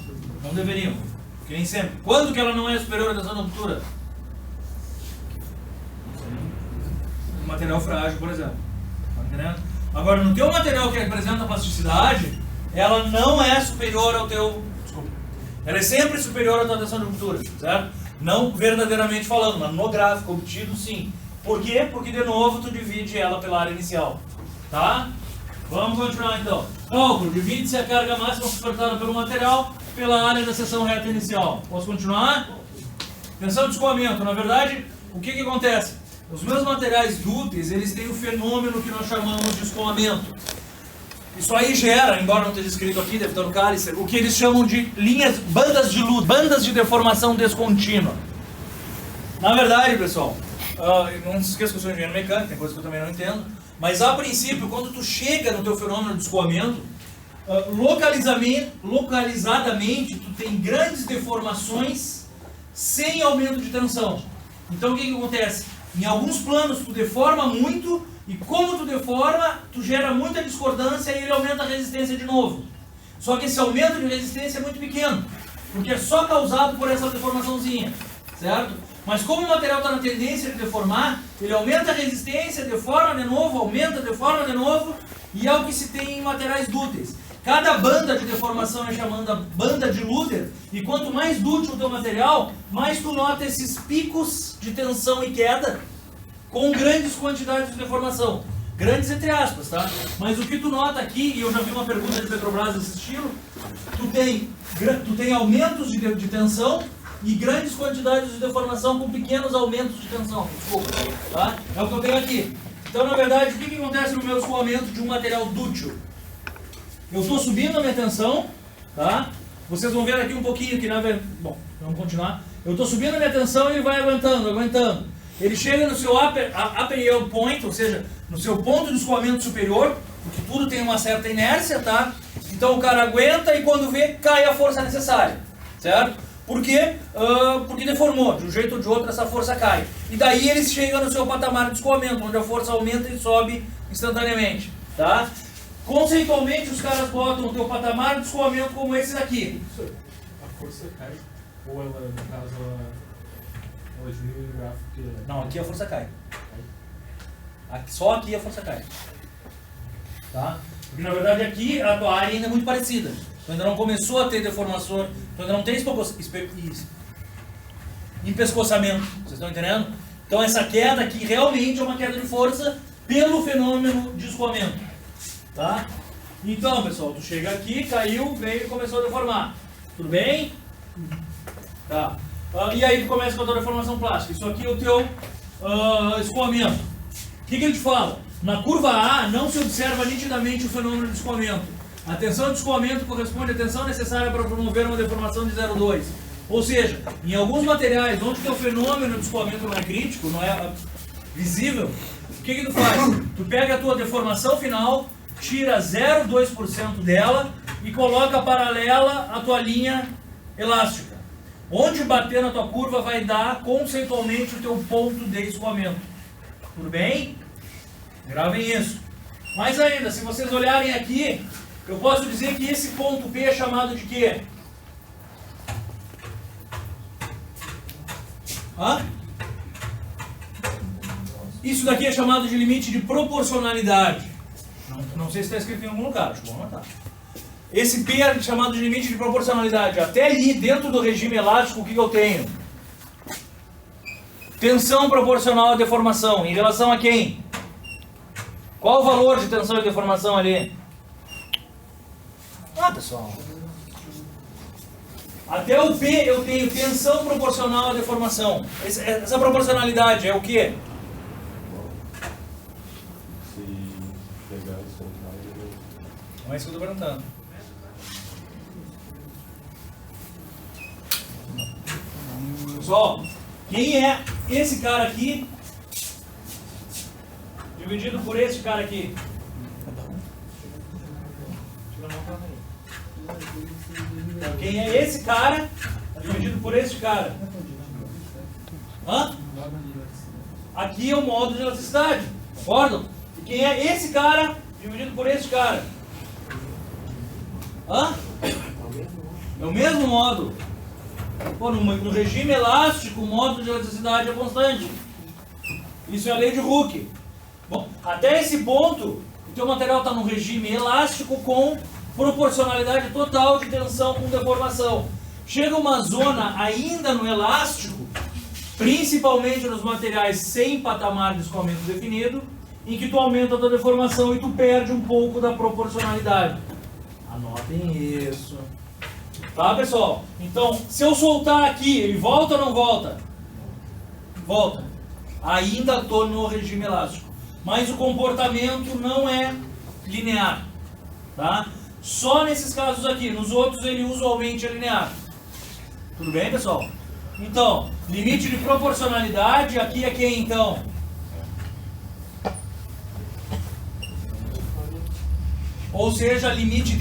Não deveriam. Porque nem sempre. Quando que ela não é superior à tensão de ruptura? No material frágil, por exemplo. Tá entendendo? Agora, no teu material que apresenta plasticidade, ela não é superior ao teu... Desculpa. Ela é sempre superior à tua tensão de ruptura, certo? Não verdadeiramente falando, mas no gráfico obtido sim. Por quê? Porque de novo tu divide ela pela área inicial. Tá? Vamos continuar então. Cálculo, divide-se a carga máxima suportada pelo material pela área da seção reta inicial. Posso continuar? Tensão de escoamento. Na verdade, o que acontece? Os meus materiais dúteis, eles têm o fenômeno que nós chamamos de escoamento. Isso aí gera, embora não esteja escrito aqui, deve estar no cálice, o que eles chamam de bandas de luz, bandas de deformação descontínua. Na verdade, pessoal, não se esqueça que eu sou engenheiro mecânico, tem coisa que eu também não entendo, mas a princípio, quando tu chega no teu fenômeno de escoamento, localizadamente, tu tem grandes deformações sem aumento de tensão. Então o que acontece? Em alguns planos tu deforma muito, e como tu deforma, tu gera muita discordância e ele aumenta a resistência de novo. Só que esse aumento de resistência é muito pequeno, porque é só causado por essa deformaçãozinha, certo? Mas como o material está na tendência de deformar, ele aumenta a resistência, deforma de novo, aumenta, deforma de novo, e é o que se tem em materiais dúteis. Cada banda de deformação é chamada banda de Luther, e quanto mais dútil o teu material, mais tu nota esses picos de tensão e queda com grandes quantidades de deformação. Grandes entre aspas, tá? Mas o que tu nota aqui, e eu já vi uma pergunta de Petrobras desse estilo, tu tem aumentos de tensão e grandes quantidades de deformação com pequenos aumentos de tensão. Desculpa, tá? É o que eu tenho aqui. Então, na verdade, o que acontece no meu escoamento de um material dútil? Eu estou subindo a minha tensão, tá? Vocês vão ver aqui um pouquinho que na verdade... Bom, vamos continuar. Eu estou subindo a minha tensão e ele vai aguentando, aguentando. Ele chega no seu upper yield point, ou seja, no seu ponto de escoamento superior, porque tudo tem uma certa inércia, tá? Então o cara aguenta e quando vê, cai a força necessária, certo? Por quê? Porque deformou, de um jeito ou de outro essa força cai. E daí ele chega no seu patamar de escoamento, onde a força aumenta e sobe instantaneamente, tá? Conceitualmente os caras botam o teu patamar de escoamento como esse daqui. A força cai, ou ela, no caso, ela diminui o gráfico que... Não, aqui a força cai. Só aqui a força cai. Tá? Porque na verdade aqui a tua área ainda é muito parecida. Tu ainda não começou a ter deformações, tu ainda não tem empescoçamento. Vocês estão entendendo? Então essa queda aqui realmente é uma queda de força pelo fenômeno de escoamento. Tá? Então, pessoal, tu chega aqui, caiu, veio e começou a deformar. Tudo bem? Tá. E aí tu começa com a tua deformação plástica. Isso aqui é o teu escoamento. O que ele te fala? Na curva A não se observa nitidamente o fenômeno de escoamento. A tensão de escoamento corresponde à tensão necessária para promover uma deformação de 0,2. Ou seja, em alguns materiais onde o teu fenômeno de escoamento não é crítico, não é visível, o que tu faz? Tu pega a tua deformação final, tira 0,2% dela e coloca paralela à tua linha elástica. Onde bater na tua curva vai dar conceitualmente o teu ponto de escoamento. Tudo bem? Gravem isso. Mais ainda, se vocês olharem aqui, eu posso dizer que esse ponto P é chamado de quê? Isso daqui é chamado de limite de proporcionalidade. Não sei se está escrito em algum lugar, acho bom anotar. Esse P é chamado de limite de proporcionalidade. Até ali, dentro do regime elástico, o que eu tenho? Tensão proporcional à deformação. Em relação a quem? Qual o valor de tensão e deformação ali? Pessoal. Até o P eu tenho tensão proporcional à deformação. Essa proporcionalidade é o quê? Se pegar isso aí, Não é isso que eu estou perguntando. Pessoal, quem é esse cara aqui dividido por esse cara aqui? Então, quem é esse cara dividido por esse cara? Aqui é o modo de elasticidade, concordam? E quem é esse cara dividido por esse cara? É o mesmo modo. Pô, no regime elástico, o modo de elasticidade é constante. Isso é a lei de Hooke. Bom, até esse ponto, o teu material está no regime elástico com proporcionalidade total de tensão com deformação. Chega uma zona ainda no elástico, principalmente nos materiais sem patamar de escoamento definido, em que tu aumenta a tua deformação e tu perde um pouco da proporcionalidade. Anotem isso. Tá, pessoal? Então, se eu soltar aqui, ele volta ou não volta? Volta. Ainda estou no regime elástico. Mas o comportamento não é linear. Tá? Só nesses casos aqui. Nos outros ele usualmente é linear. Tudo bem, pessoal? Então, limite de proporcionalidade, aqui é quem então? Ou seja, limite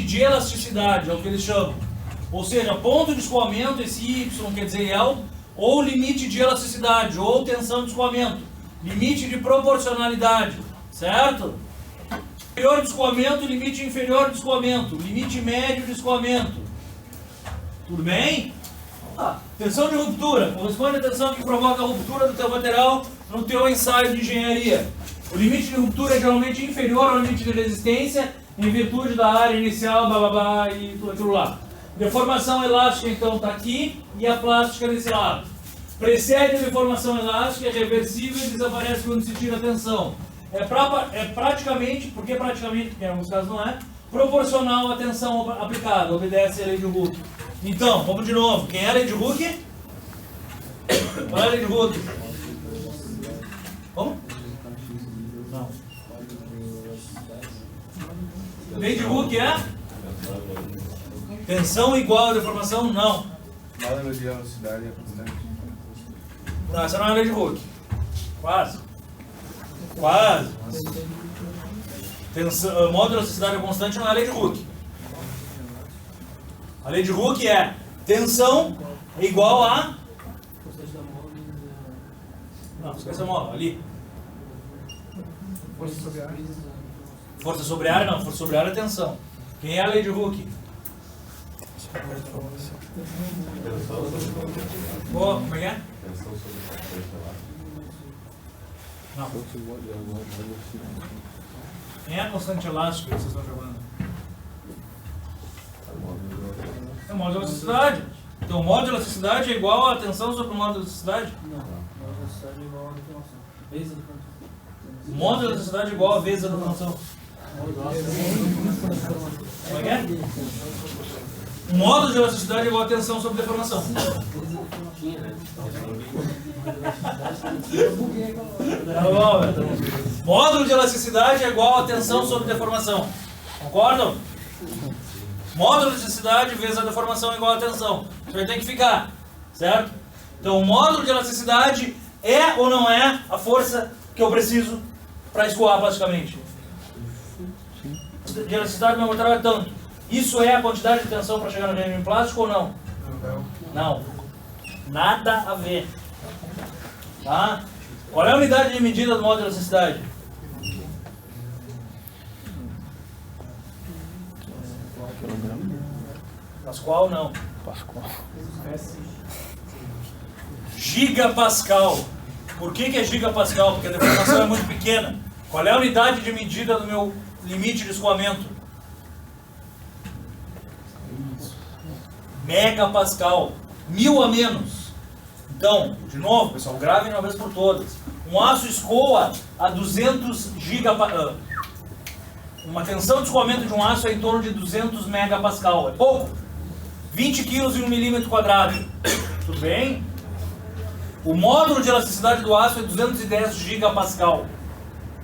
de elasticidade, é o que eles chamam. Ou seja, ponto de escoamento, esse Y quer dizer L, ou limite de elasticidade, ou tensão de escoamento. Limite de proporcionalidade, certo? Inferior de escoamento, limite inferior de escoamento, limite médio de escoamento. Tudo bem? Tensão de ruptura, corresponde à tensão que provoca a ruptura do teu material no teu ensaio de engenharia. O limite de ruptura é geralmente inferior ao limite de resistência, em virtude da área inicial, blá blá blá, e tudo aquilo lá. Deformação elástica, então, está aqui, e a plástica desse lado. Precede a deformação elástica, é reversível e desaparece quando se tira a tensão. É praticamente, porque em alguns casos não é, proporcional à tensão aplicada, obedece à lei de Hooke. Então, vamos de novo. Quem é a lei de Hooke? Qual é a lei de Hooke? Como? Não. Lei de Hooke é? Tensão igual a deformação? Não. Módulo de velocidade é constante. Não, essa não é a lei de Hooke. Quase. Quase. Tensão, módulo de elasticidade constante não é a lei de Hooke. A lei de Hooke é tensão é igual a... Não, esquece a mola, ali. Força sobre ar. Força sobre ar não, força sobre ar é tensão. Quem é a lei de Hooke? Oh, como é que é? Não. Quem é a constante elástica que vocês estão chamando? É o módulo de elasticidade. Então o módulo de elasticidade é igual a tensão sobre o módulo de elasticidade? Não, a velocidade é igual a deformação. Vezes a deformação. O módulo de elasticidade é igual a vezes a deformação. Como é que é? O módulo de elasticidade é igual a tensão sobre deformação. Módulo de elasticidade é igual a tensão sobre deformação. Concordam? Módulo de elasticidade vezes a deformação é igual a tensão. Isso aí tem que ficar, certo? Então o módulo de elasticidade é ou não é a força que eu preciso para escoar plasticamente? De elasticidade do meu material é tanto. Isso é a quantidade de tensão para chegar no regime plástico ou não? Não. Nada a ver. Tá? Qual é a unidade de medida do módulo de elasticidade? Pascal não. Pascal. Gigapascal. Por que é gigapascal? Porque a deformação é muito pequena. Qual é a unidade de medida do meu limite de escoamento? Megapascal. 1000 a menos. Então, de novo, pessoal, gravem uma vez por todas. Um aço escoa a 200 gigapascal. Uma tensão de escoamento de um aço é em torno de 200 megapascal. É pouco. 20 kg em 1 milímetro quadrado. Tudo bem? O módulo de elasticidade do aço é 210 gigapascal.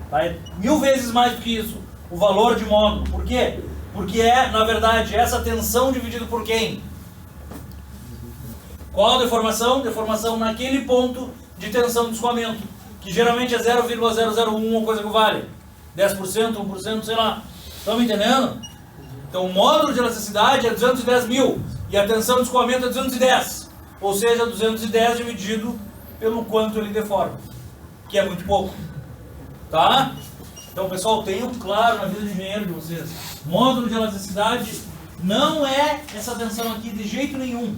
Tá? É 1000 vezes mais do que isso. O valor de módulo. Por quê? Porque é, na verdade, essa tensão dividido por quem? Qual a deformação? Deformação naquele ponto de tensão de escoamento, que geralmente é 0,001 ou coisa que vale. 10%, 1%, sei lá. Estão me entendendo? Então o módulo de elasticidade é 210 mil e a tensão de escoamento é 210. Ou seja, 210 dividido pelo quanto ele deforma, que é muito pouco. Tá? Então, pessoal, tenham claro na vida de engenheiro de vocês. Módulo de elasticidade não é essa tensão aqui de jeito nenhum.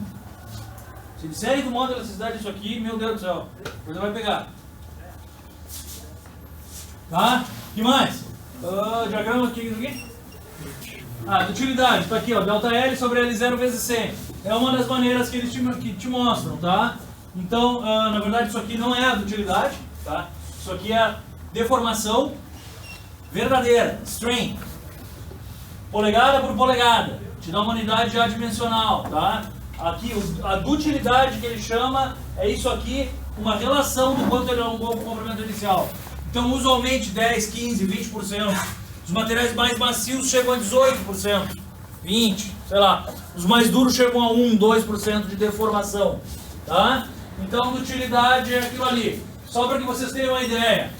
Se disserem que o módulo de elasticidade é isso aqui, meu Deus do céu, a coisa vai pegar. Tá? O que mais? Diagrama aqui. De utilidade, está aqui, ó, ΔL sobre L0 vezes 100. É uma das maneiras que eles te mostram, tá? Então, na verdade, isso aqui não é a utilidade, tá? Isso aqui é a deformação verdadeira, strain. Polegada por polegada, te dá uma unidade adimensional, tá? Aqui, a dutilidade que ele chama é isso aqui, uma relação do quanto ele alongou com o comprimento inicial. Então, usualmente 10, 15, 20%. Os materiais mais macios chegam a 18%, 20%, sei lá. Os mais duros chegam a 1, 2% de deformação, tá? Então, dutilidade é aquilo ali. Só para que vocês tenham uma ideia.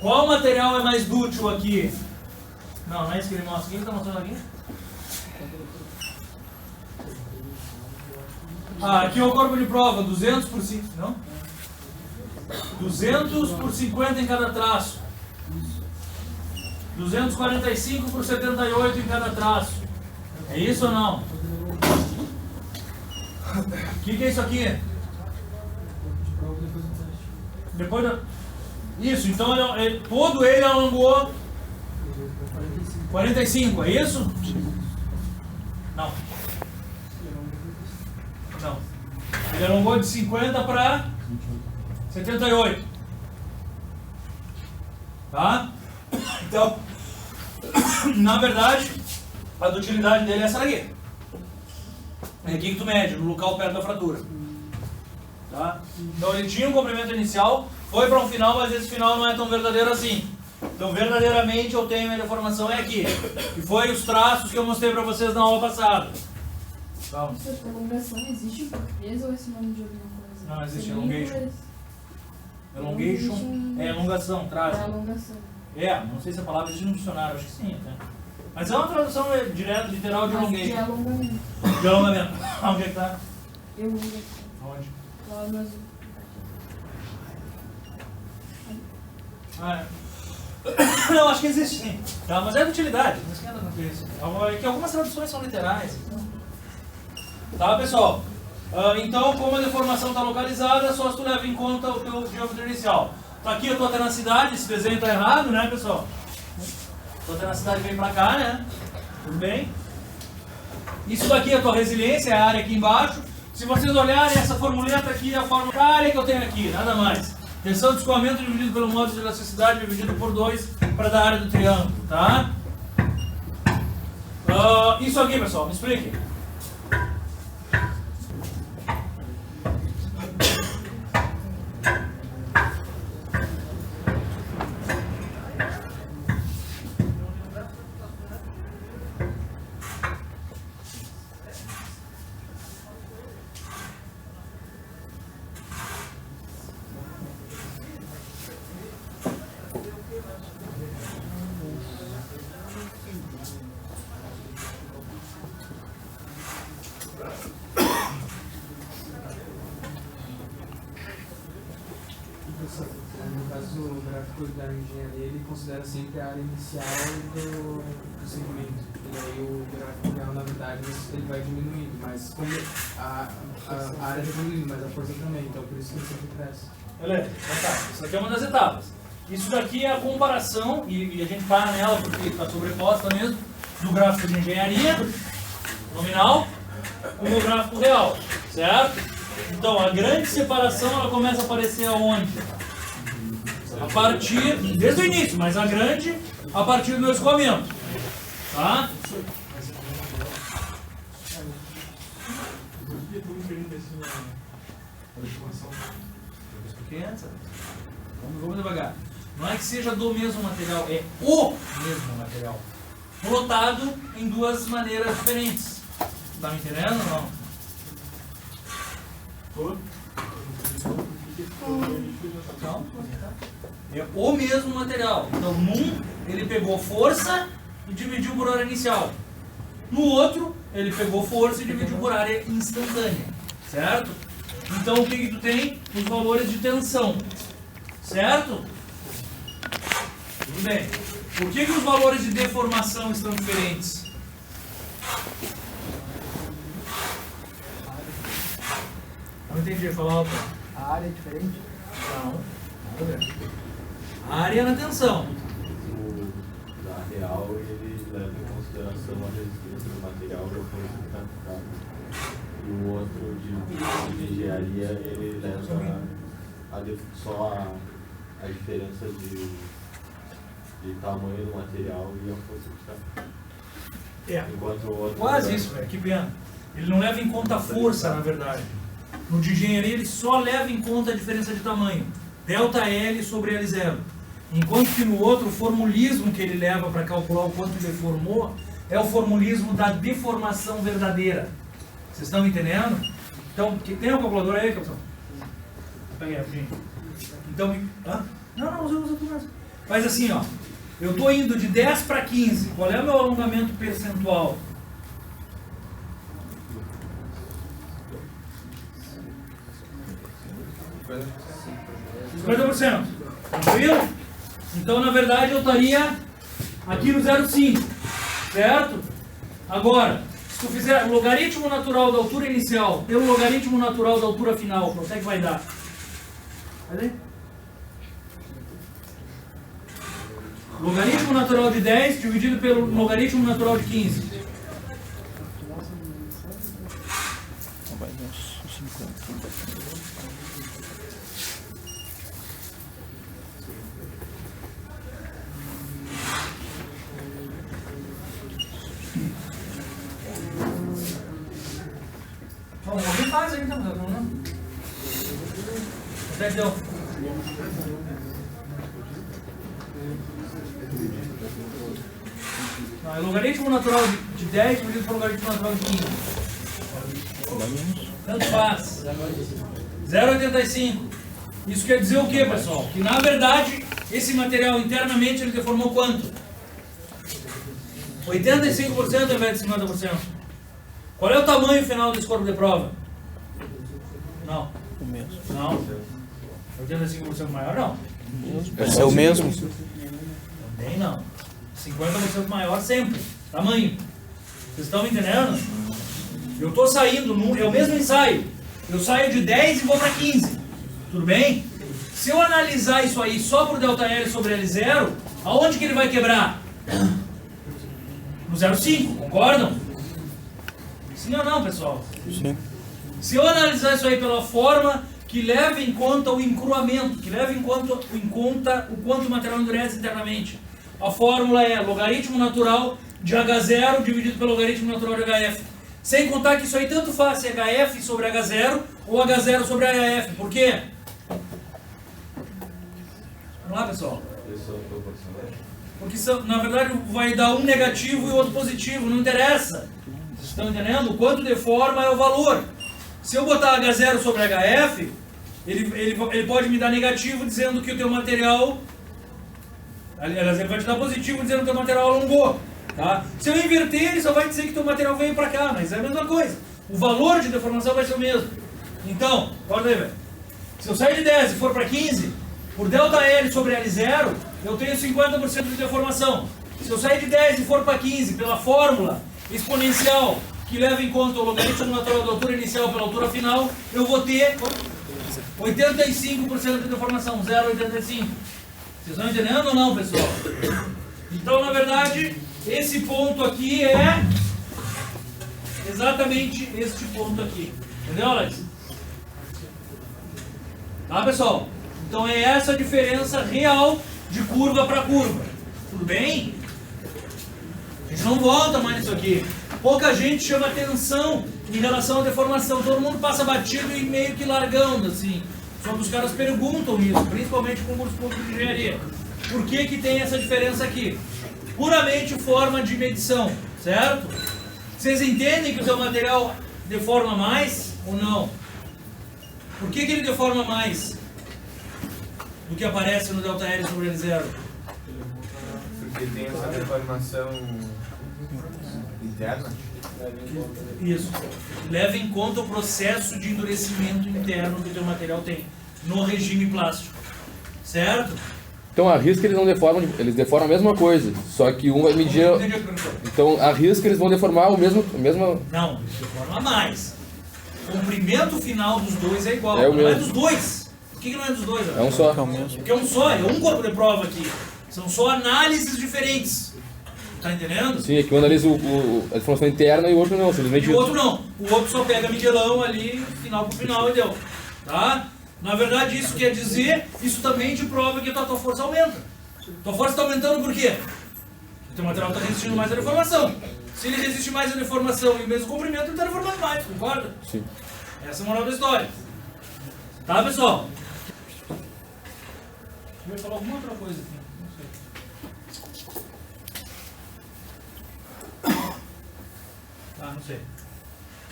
Qual material é mais dútil aqui? Não é isso que ele mostra aqui. Ele está mostrando aqui? Aqui é o corpo de prova, 200 por 5, não? 200 por 50 em cada traço. 245 por 78 em cada traço. É isso ou não? O que é isso aqui? Depois da... Isso, então todo ele alongou 45, é isso? Não. Não. Ele alongou de 50 para 78. Tá? Então, na verdade, a dutilidade dele é essa aqui. É aqui que tu mede, no local perto da fratura. Tá? Então ele tinha um comprimento inicial, foi para um final, mas esse final não é tão verdadeiro assim. Então verdadeiramente eu tenho a deformação é aqui. Que foi os traços que eu mostrei para vocês na aula passada. Vamos. Essa elongação existe em português ou esse nome de alguma coisa? Não, existe elongation. Elongation é elongação, traço. É alongação. Não sei se a palavra existe no dicionário, acho que sim até. Mas é uma tradução direta, literal de elongation. De alongamento. De alongamento. Onde é que tá? Elongação. Onde? Lá no azul. Não, acho que existe sim. Tá, mas é de utilidade, não esquenta com isso. É que algumas traduções são literais. Tá, pessoal? Então, como a deformação está localizada, só se tu leva em conta o teu diâmetro inicial. Tá aqui a tua tenacidade, esse desenho está errado, né, pessoal? Tua tenacidade vem para cá, né? Tudo bem? Isso daqui é a tua resiliência, é a área aqui embaixo. Se vocês olharem, essa formuleta aqui é a forma da área que eu tenho aqui, nada mais. Tensão de escoamento dividido pelo módulo de elasticidade dividido por 2 para dar a área do triângulo, tá? Isso aqui, pessoal, me explique. No caso, o gráfico da engenharia, ele considera sempre a área inicial do segmento. E aí o gráfico real, na verdade, ele vai diminuindo, mas como a área está diminuindo, mas a força também, então por isso que ele sempre cresce. Beleza, então tá. Isso daqui é uma das etapas. Isso daqui é a comparação, e a gente para nela porque está sobreposta mesmo, do gráfico de engenharia nominal com o gráfico real, certo? Então a grande separação ela começa a aparecer aonde? A partir, desde o início, mas a grande a partir do escoamento, tá? Vamos devagar. Não é que seja do mesmo material, é o mesmo material. Plotado em duas maneiras diferentes. Tá me entendendo ou não? É o mesmo material. Então, num ele pegou força e dividiu por área inicial. No outro, ele pegou força e dividiu por área instantânea. Certo? Então, o que tu tem? Os valores de tensão. Certo? Tudo bem. Por que os valores de deformação estão diferentes? Não entendi, falar alto. A área é diferente? Não, nada a ver. A área na tensão. Na real, ele leva em consideração a resistência do material e a força que está aplicada. E o outro de engenharia, ele leva só a diferença de tamanho do material e a força de carga. É, Enquanto o outro quase isso, velho, que pena. Ele não leva em conta a força, na verdade. No de engenharia ele só leva em conta a diferença de tamanho. ΔL sobre L0. Enquanto que no outro, o formulismo que ele leva para calcular o quanto deformou é o formulismo da deformação verdadeira. Vocês estão entendendo? Então, tem uma calculadora aí, capitão? Pega aí, rapidinho. Então, não, usa tudo mesmo. Faz assim, ó. Eu estou indo de 10 para 15. Qual é o meu alongamento percentual? %. Tranquilo? Então, na verdade, eu estaria aqui no 0,5. Certo? Agora, se tu fizer o logaritmo natural da altura inicial pelo logaritmo natural da altura final, quanto é que vai dar? Cadê? Logaritmo natural de 10 dividido pelo logaritmo natural de 15. Vai dar uns 50. Bom, alguém faz aí, então, não? Quanto é que deu? Não, é logaritmo natural de 10 dividido pelo logaritmo natural de 15. Tanto faz. 0,85. Isso quer dizer o que, pessoal? Que na verdade, esse material internamente ele deformou quanto? 85% ao invés de 50%. Qual é o tamanho final desse corpo de prova? Não. O mesmo. Não. 85% maior, não. É o mesmo? Também não. 50% maior sempre. Tamanho. Vocês estão me entendendo? Eu estou saindo, é o mesmo ensaio. Eu saio de 10 e vou para 15. Tudo bem? Se eu analisar isso aí só por ΔL sobre L0, aonde que ele vai quebrar? No 0,5, concordam? Sim ou não, pessoal? Sim. Se eu analisar isso aí pela forma que leva em conta o encruamento, que leva em conta o quanto o material endurece internamente, a fórmula é logaritmo natural de H0 dividido pelo logaritmo natural de HF. Sem contar que isso aí tanto faz se é HF sobre H0 ou H0 sobre HF. Por quê? Vamos lá, pessoal. Porque na verdade vai dar um negativo e o outro positivo, não interessa. Vocês estão entendendo? O quanto deforma é o valor. Se eu botar H0 sobre HF, ele pode me dar negativo dizendo que o teu material... Aliás, ele vai te dar positivo dizendo que o teu material alongou. Tá? Se eu inverter, ele só vai dizer que o teu material veio para cá, mas é a mesma coisa. O valor de deformação vai ser o mesmo. Então, olha aí, velho. Se eu sair de 10 e for para 15, por ΔL sobre L0, eu tenho 50% de deformação. Se eu sair de 10 e for para 15, pela fórmula exponencial, que leva em conta o logaritmo natural da altura inicial pela altura final, eu vou ter 85% de deformação, 0,85. Vocês estão entendendo ou não, pessoal? Então, na verdade, esse ponto aqui é exatamente este ponto aqui. Entendeu, Alex? Tá, pessoal? Então é essa a diferença real de curva para curva. Tudo bem? A gente não volta mais nisso aqui. Pouca gente chama atenção em relação à deformação. Todo mundo passa batido e meio que largando, assim. Só que os caras perguntam isso, principalmente com concurso público de engenharia. Por que que tem essa diferença aqui? Puramente forma de medição, certo? Vocês entendem que o seu material deforma mais ou não? Por que que ele deforma mais do que aparece no ΔL sobre L0? Porque tem essa deformação interna. Isso. Leva em conta o processo de endurecimento interno que o teu material tem no regime plástico. Certo? Então a risca eles não deformam, eles deformam a mesma coisa, só que um vai medir. Então a risca eles vão deformar o mesmo. Não, eles deformam mais. O comprimento final dos dois é igual. É o não mesmo. é dos dois. Por que não é dos dois? É um só. Porque é um só, é um corpo de prova aqui. São só análises diferentes. Tá entendendo? Sim, é que um analisa a deformação interna e o outro não, simplesmente E o outro não. O outro só pega Miguelão ali, final pro final e deu. Tá? Na verdade, isso quer dizer, isso também te prova que a tua força aumenta. Tua força está aumentando por quê? O teu material está resistindo mais à deformação. Se ele resiste mais à deformação e o mesmo comprimento, ele está deformando mais, concorda? Sim. Essa é a moral da história. Tá, pessoal? Eu ia falar alguma outra coisa aqui. Não sei.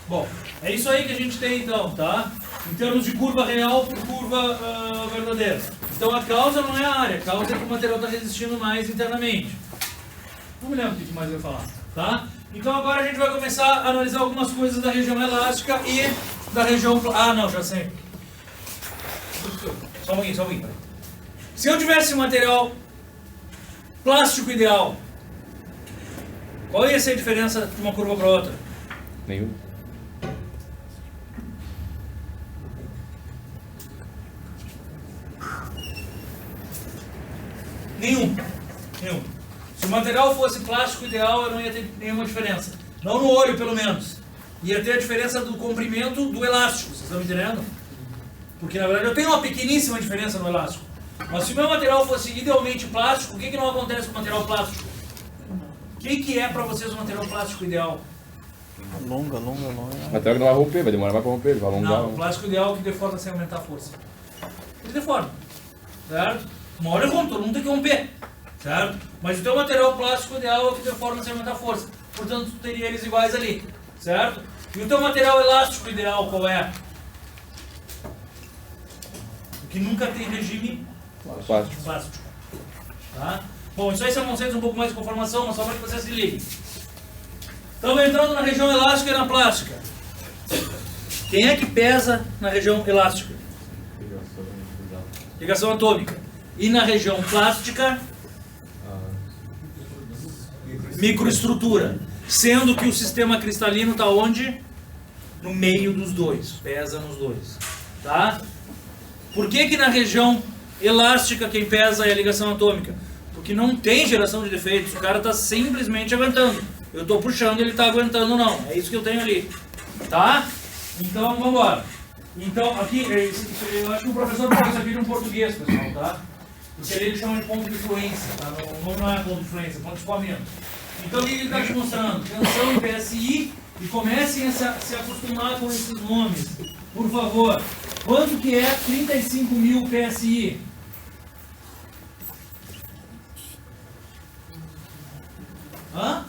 Bom, é isso aí que a gente tem então, tá? Em termos de curva real por curva verdadeira. Então a causa não é a área, a causa é que o material está resistindo mais internamente. Não me lembro o que mais eu ia falar, tá? Então agora a gente vai começar a analisar algumas coisas da região elástica e da região... Ah, não, já sei. Só um pouquinho. Se eu tivesse um material plástico ideal, qual ia ser a diferença de uma curva para outra? Nenhum. Nenhum. Se o material fosse plástico ideal, eu não ia ter nenhuma diferença. Não no olho, pelo menos. Ia ter a diferença do comprimento do elástico, vocês estão me entendendo? Porque na verdade eu tenho uma pequeníssima diferença no elástico. Mas se o meu material fosse idealmente plástico, o que não acontece com o material plástico? O que é para vocês o material plástico ideal? Longa. O material não vai romper, vai demorar mais para romper, vai alongar. Não, o plástico ideal é o que deforma sem aumentar a força. Ele deforma, certo? Uma hora eu rompo, todo mundo tem que romper, certo? Mas o teu material plástico ideal é o que deforma sem aumentar a força. Portanto, tu teria eles iguais ali, certo? E o teu material elástico ideal qual é? O que nunca tem regime plástico. Tá? Bom, isso aí são conceitos um pouco mais de conformação, mas só para que vocês se liguem. Estamos entrando na região elástica e na plástica. Quem é que pesa na região elástica? Ligação atômica. E na região plástica? Microestrutura. Sendo que o sistema cristalino está onde? No meio dos dois. Pesa nos dois. Tá? Por que na região elástica quem pesa é a ligação atômica? Porque não tem geração de defeitos. O cara está simplesmente aguentando. Eu estou puxando e ele está aguentando não. É isso que eu tenho ali. Tá? Então, vamos embora. Então, aqui, eu acho que o professor falou isso aqui de um português, pessoal, tá? Porque ali ele chama de ponto de influência, tá? Não é ponto de influência, é ponto de escoamento. Então, o que ele está te mostrando? Tensão em PSI e comecem a se acostumar com esses nomes. Por favor. Quanto que é 35.000 PSI? Hã?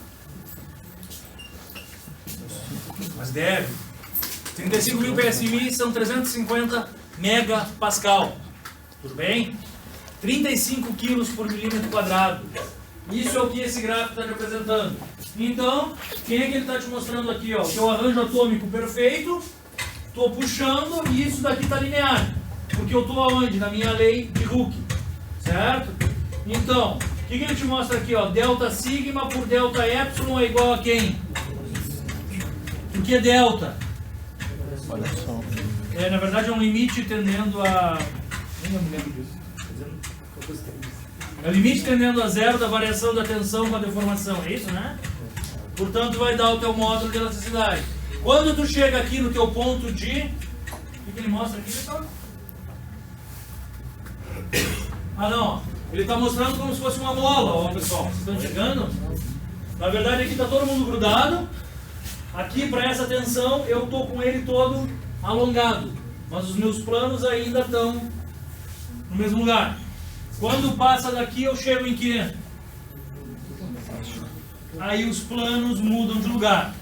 Mas deve. 35.000 PSI são 350 megapascal. Tudo bem? 35 quilos por milímetro quadrado. Isso é o que esse gráfico está te apresentando. Então, quem é que ele está te mostrando aqui? Ó, o teu arranjo atômico perfeito. Estou puxando e isso daqui está linear. Porque eu estou aonde? Na minha lei de Hooke. Certo? Então, o que ele te mostra aqui? Ó? Delta sigma por delta epsilon é igual a quem? O que é delta? Na verdade é um limite tendendo a... Nem eu me lembro disso. É o limite tendendo a zero da variação da tensão com a deformação. É isso, né? Portanto, vai dar o teu módulo de elasticidade. Quando tu chega aqui no teu ponto de... O que ele mostra aqui, pessoal? Ah, não. Ele está mostrando como se fosse uma mola, ó, pessoal. Vocês estão chegando? Na verdade, aqui está todo mundo grudado. Aqui, para essa tensão, eu estou com ele todo alongado. Mas os meus planos ainda estão no mesmo lugar. Quando passa daqui, eu chego em quê? Aí os planos mudam de lugar.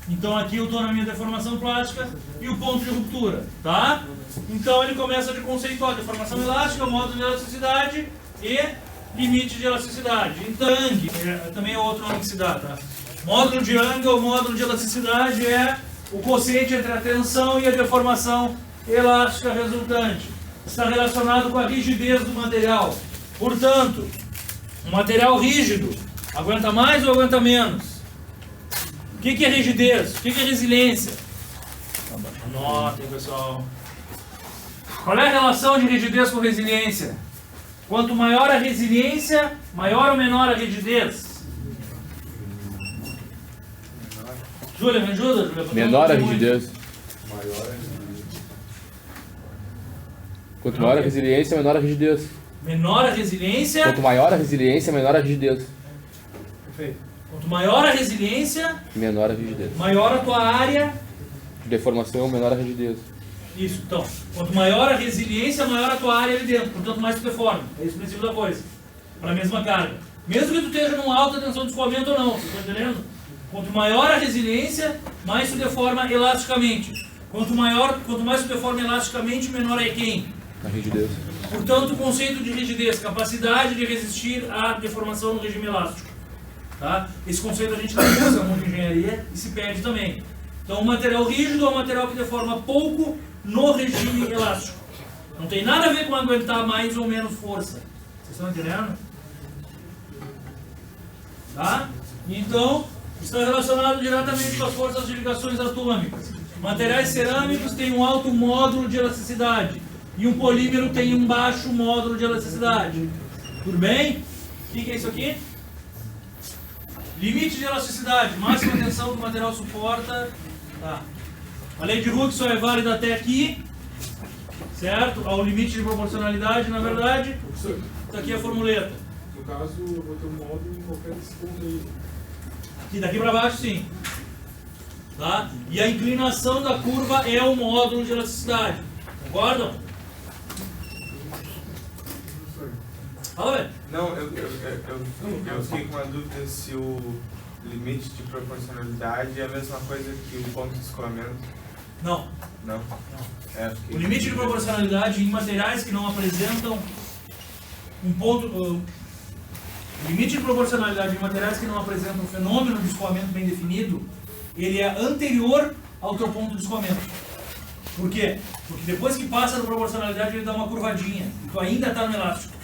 Então aqui eu estou na minha deformação plástica e o ponto de ruptura, tá? Então ele começa de conceituar deformação elástica, módulo de elasticidade e limite de elasticidade. Então, Young também é outro nome que se dá, tá? Módulo de Young ou módulo de elasticidade é o quociente entre a tensão e a deformação elástica resultante. Está relacionado com a rigidez do material. Portanto, um material rígido aguenta mais ou aguenta menos? O que é rigidez? O que é resiliência? Anotem, pessoal. Qual é a relação de rigidez com resiliência? Quanto maior a resiliência, maior ou menor a rigidez? Júlia, me ajuda, Júlia. Menor a rigidez. Maior a rigidez. Quanto maior a resiliência, menor a rigidez. Menor a resiliência. Quanto maior a resiliência, menor a rigidez. Perfeito. Quanto maior a resiliência, Menor a rigidez. maior a tua área. Deformação, menor a rigidez. Isso, então. Quanto maior a resiliência, maior a tua área ali dentro. Portanto, mais tu deforma. É esse o princípio da coisa. Para a mesma carga. Mesmo que tu esteja numa alta tensão de escoamento ou não. Vocês estão entendendo? Quanto maior a resiliência, mais tu deforma elasticamente. Quanto mais tu deforma elasticamente, menor é quem? A rigidez. Portanto, o conceito de rigidez, capacidade de resistir à deformação no regime elástico. Tá? Esse conceito a gente não usa muito em engenharia e se perde também. Então, o material rígido é um material que deforma pouco no regime elástico. Não tem nada a ver com aguentar mais ou menos força. Vocês estão entendendo? Tá? Então, está relacionado diretamente com as forças de ligações atômicas. Materiais cerâmicos têm um alto módulo de elasticidade e um polímero tem um baixo módulo de elasticidade. Tudo bem? O que é isso aqui? Limite de elasticidade, máxima tensão que o material suporta. Tá. A lei de Hooke só é válida até aqui, certo? Ao limite de proporcionalidade, na verdade. Isso aqui é a formuleta. No caso, eu vou ter um módulo em qualquer desse ponto aí. Aqui daqui para baixo, sim. Tá? E a inclinação da curva é o módulo de elasticidade. Concordam? Fala, velho. Não, eu fiquei com uma dúvida se o limite de proporcionalidade é a mesma coisa que o ponto de escoamento. Não. Não? É, O limite de proporcionalidade em materiais que não apresentam um ponto. O limite de proporcionalidade em materiais que não apresentam um fenômeno de escoamento bem definido, ele é anterior ao teu ponto de escoamento. Por quê? Porque depois que passa da proporcionalidade, ele dá uma curvadinha. E tu ainda está no elástico.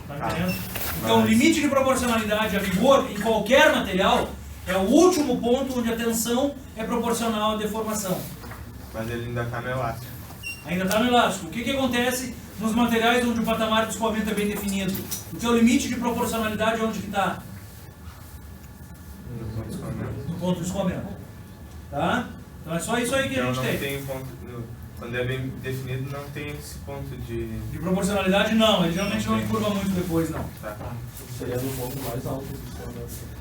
Tá entendendo? Então, o limite de proporcionalidade a rigor em qualquer material é o último ponto onde a tensão é proporcional à deformação. Mas ele ainda está no elástico. Ainda está no elástico. O que acontece nos materiais onde o patamar de escoamento é bem definido? O teu limite de proporcionalidade onde que está? No ponto de escoamento. No ponto de escoamento. Tá? Então é só isso aí que a gente tem. Tem ponto, quando é bem definido, não tem esse ponto de... De proporcionalidade, não. Ele geralmente não encurva muito depois, não. Tá. Seria no ponto mais alto do escoamento.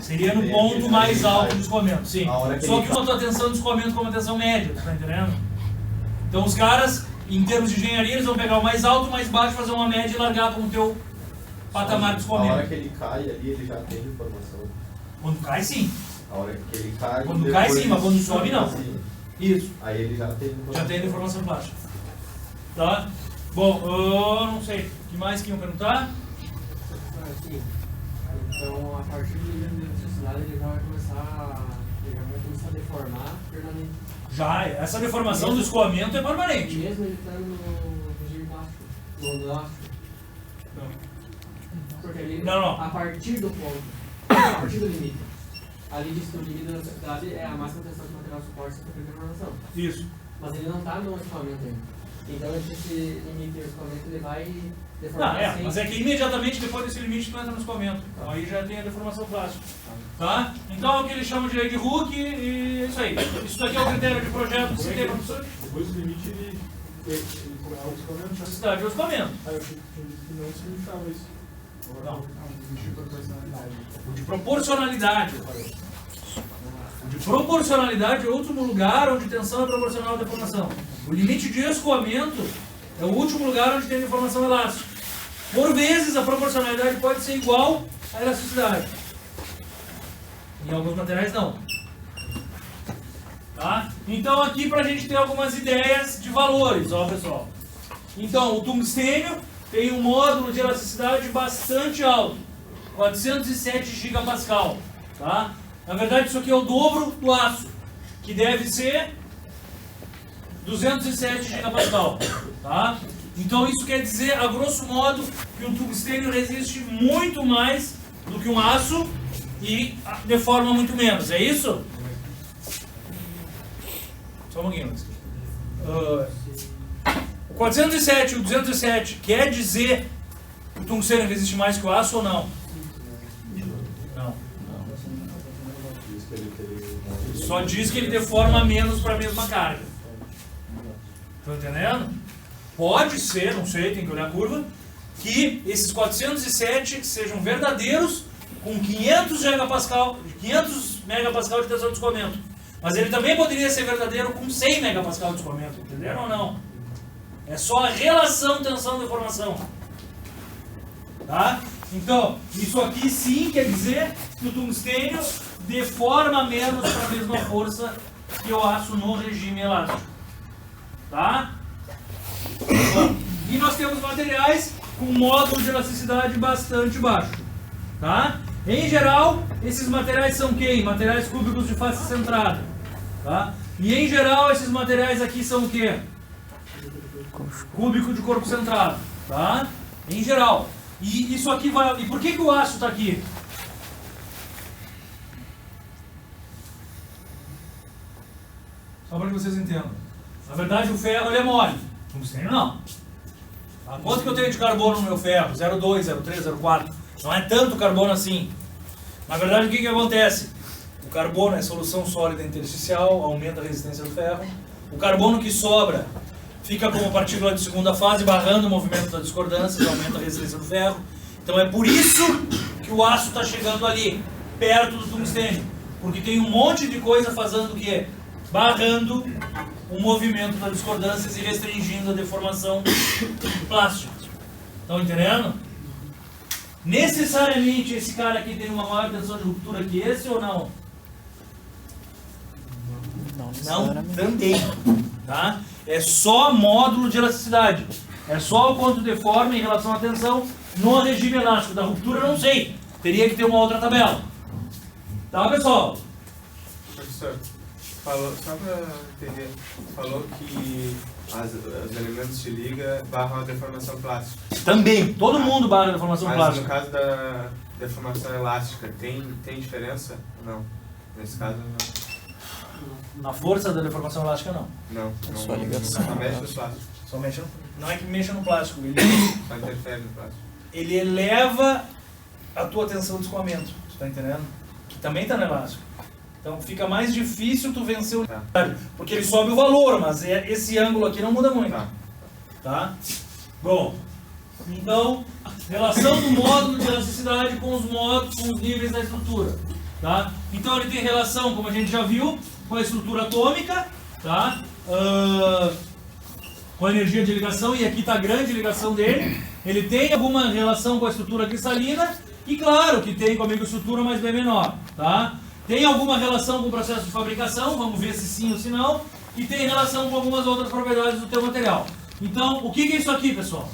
Seria no ponto mais alto do escoamento, sim. Só que a tua tensão de escoamento como a tensão média, tá entendendo? Então os caras, em termos de engenharia, eles vão pegar o mais alto, o mais baixo, fazer uma média e largar com o teu patamar de A escoamento. hora que ele cai ali, ele já tem deformação. Quando cai, sim. A hora que ele cai... Quando cai, sim, mas quando sobe, não. Assim. Isso. Aí ele já tem deformação. Já tem deformação baixa. Tá? Bom, eu não sei. O que mais que iam perguntar? Aqui. Então, a partir do nível de elasticidade, ele já vai começar a deformar permanente. Já, essa deformação do escoamento é permanente. Mesmo ele estando no regime plástico, no elástico. Porque ali, Não. a partir do ponto, a partir do limite, ali diz que o limite da elasticidade é a máxima tensão que o material suporta sem sofrer deformação. Isso. Mas ele não está no escoamento ainda. Então, esse limite do escoamento, ele vai deformar Mas é que imediatamente depois desse limite tu entra no escoamento. Então aí já tem a deformação plástica. Tá? Então é o que eles chamam de lei de Hooke e é isso aí. Isso daqui é o critério de projeto que se tem, professor. Depois do limite, ele é o escoamento? Necessidade é o escoamento. Eu achei que não significava isso. Não. Limite de proporcionalidade. O de proporcionalidade. O de proporcionalidade é o último lugar onde tensão é proporcional à deformação. O limite de escoamento é o último lugar onde tem deformação elástica. Por vezes a proporcionalidade pode ser igual à elasticidade. Em alguns materiais não. Tá? Então aqui para a gente ter algumas ideias de valores, ó pessoal. Então o tungstênio tem um módulo de elasticidade bastante alto, 407 gigapascal. Tá? Na verdade isso aqui é o dobro do aço, que deve ser 207 gigapascal. Tá? Então isso quer dizer, a grosso modo, que um tungstênio resiste muito mais do que um aço e deforma muito menos. É isso? Só um pouquinho. O 407 e o 207 quer dizer que o tungstênio resiste mais que o aço ou não? Não. Só diz que ele deforma menos para a mesma carga. Estão entendendo? Pode ser, não sei, tem que olhar a curva, que esses 407 sejam verdadeiros com 500 megapascal de tensão de escoamento. Mas ele também poderia ser verdadeiro com 100 megapascal de escoamento, entenderam ou não? É só a relação tensão-deformação. Tá? Então, isso aqui sim quer dizer que o tungstênio deforma menos para a mesma força que o aço no regime elástico. Tá? E nós temos materiais com módulo de elasticidade bastante baixo. Tá? Em geral, esses materiais são quem? Materiais cúbicos de face centrada. Tá? E em geral, esses materiais aqui são o quê? Cúbico de corpo centrado. Tá? Em geral. E isso aqui vai... E por que o aço está aqui? Só para que vocês entendam. Na verdade, o ferro ele é mole. O tungstênio não. Tá? Quanto que eu tenho de carbono no meu ferro? 0,2, 0,3, 0,4. Não é tanto carbono assim. Na verdade, o que acontece? O carbono é solução sólida intersticial, aumenta a resistência do ferro. O carbono que sobra fica como partícula de segunda fase, barrando o movimento da discordância, aumenta a resistência do ferro. Então é por isso que o aço está chegando ali, perto do tungstênio. Porque tem um monte de coisa fazendo o quê? Barrando o movimento das discordâncias e restringindo a deformação do plástico. Estão entendendo? Necessariamente esse cara aqui tem uma maior tensão de ruptura que esse ou não? Não, também. Tá? É só módulo de elasticidade. É só o quanto deforma em relação à tensão no regime elástico. Da ruptura eu não sei. Teria que ter uma outra tabela. Tá, pessoal? Professor, falou, só para entender, falou que os elementos de liga barram a deformação plástica. Também. Todo mundo barra a deformação mas plástica. no caso da deformação elástica, tem diferença? Não. Nesse caso, não. Na força da deformação elástica, não. Não. É só ligação. Só mexe no plástico. Só mexe no... Não é que mexa no plástico. Só interfere no plástico. Ele eleva a tua tensão de escoamento. Tu tá entendendo? Que também tá no elástico. Então fica mais difícil tu vencer o... Porque ele sobe o valor, mas esse ângulo aqui não muda muito. Tá? Bom, então, relação do módulo de elasticidade com os módulos, com os níveis da estrutura. Tá? Então ele tem relação, como a gente já viu, com a estrutura atômica, tá? Com a energia de ligação, e aqui está a grande ligação dele. Ele tem alguma relação com a estrutura cristalina, e claro que tem com a microestrutura, mas bem menor. Tá? Tem alguma relação com o processo de fabricação, vamos ver se sim ou se não, e tem relação com algumas outras propriedades do teu material. Então, o que é isso aqui, pessoal?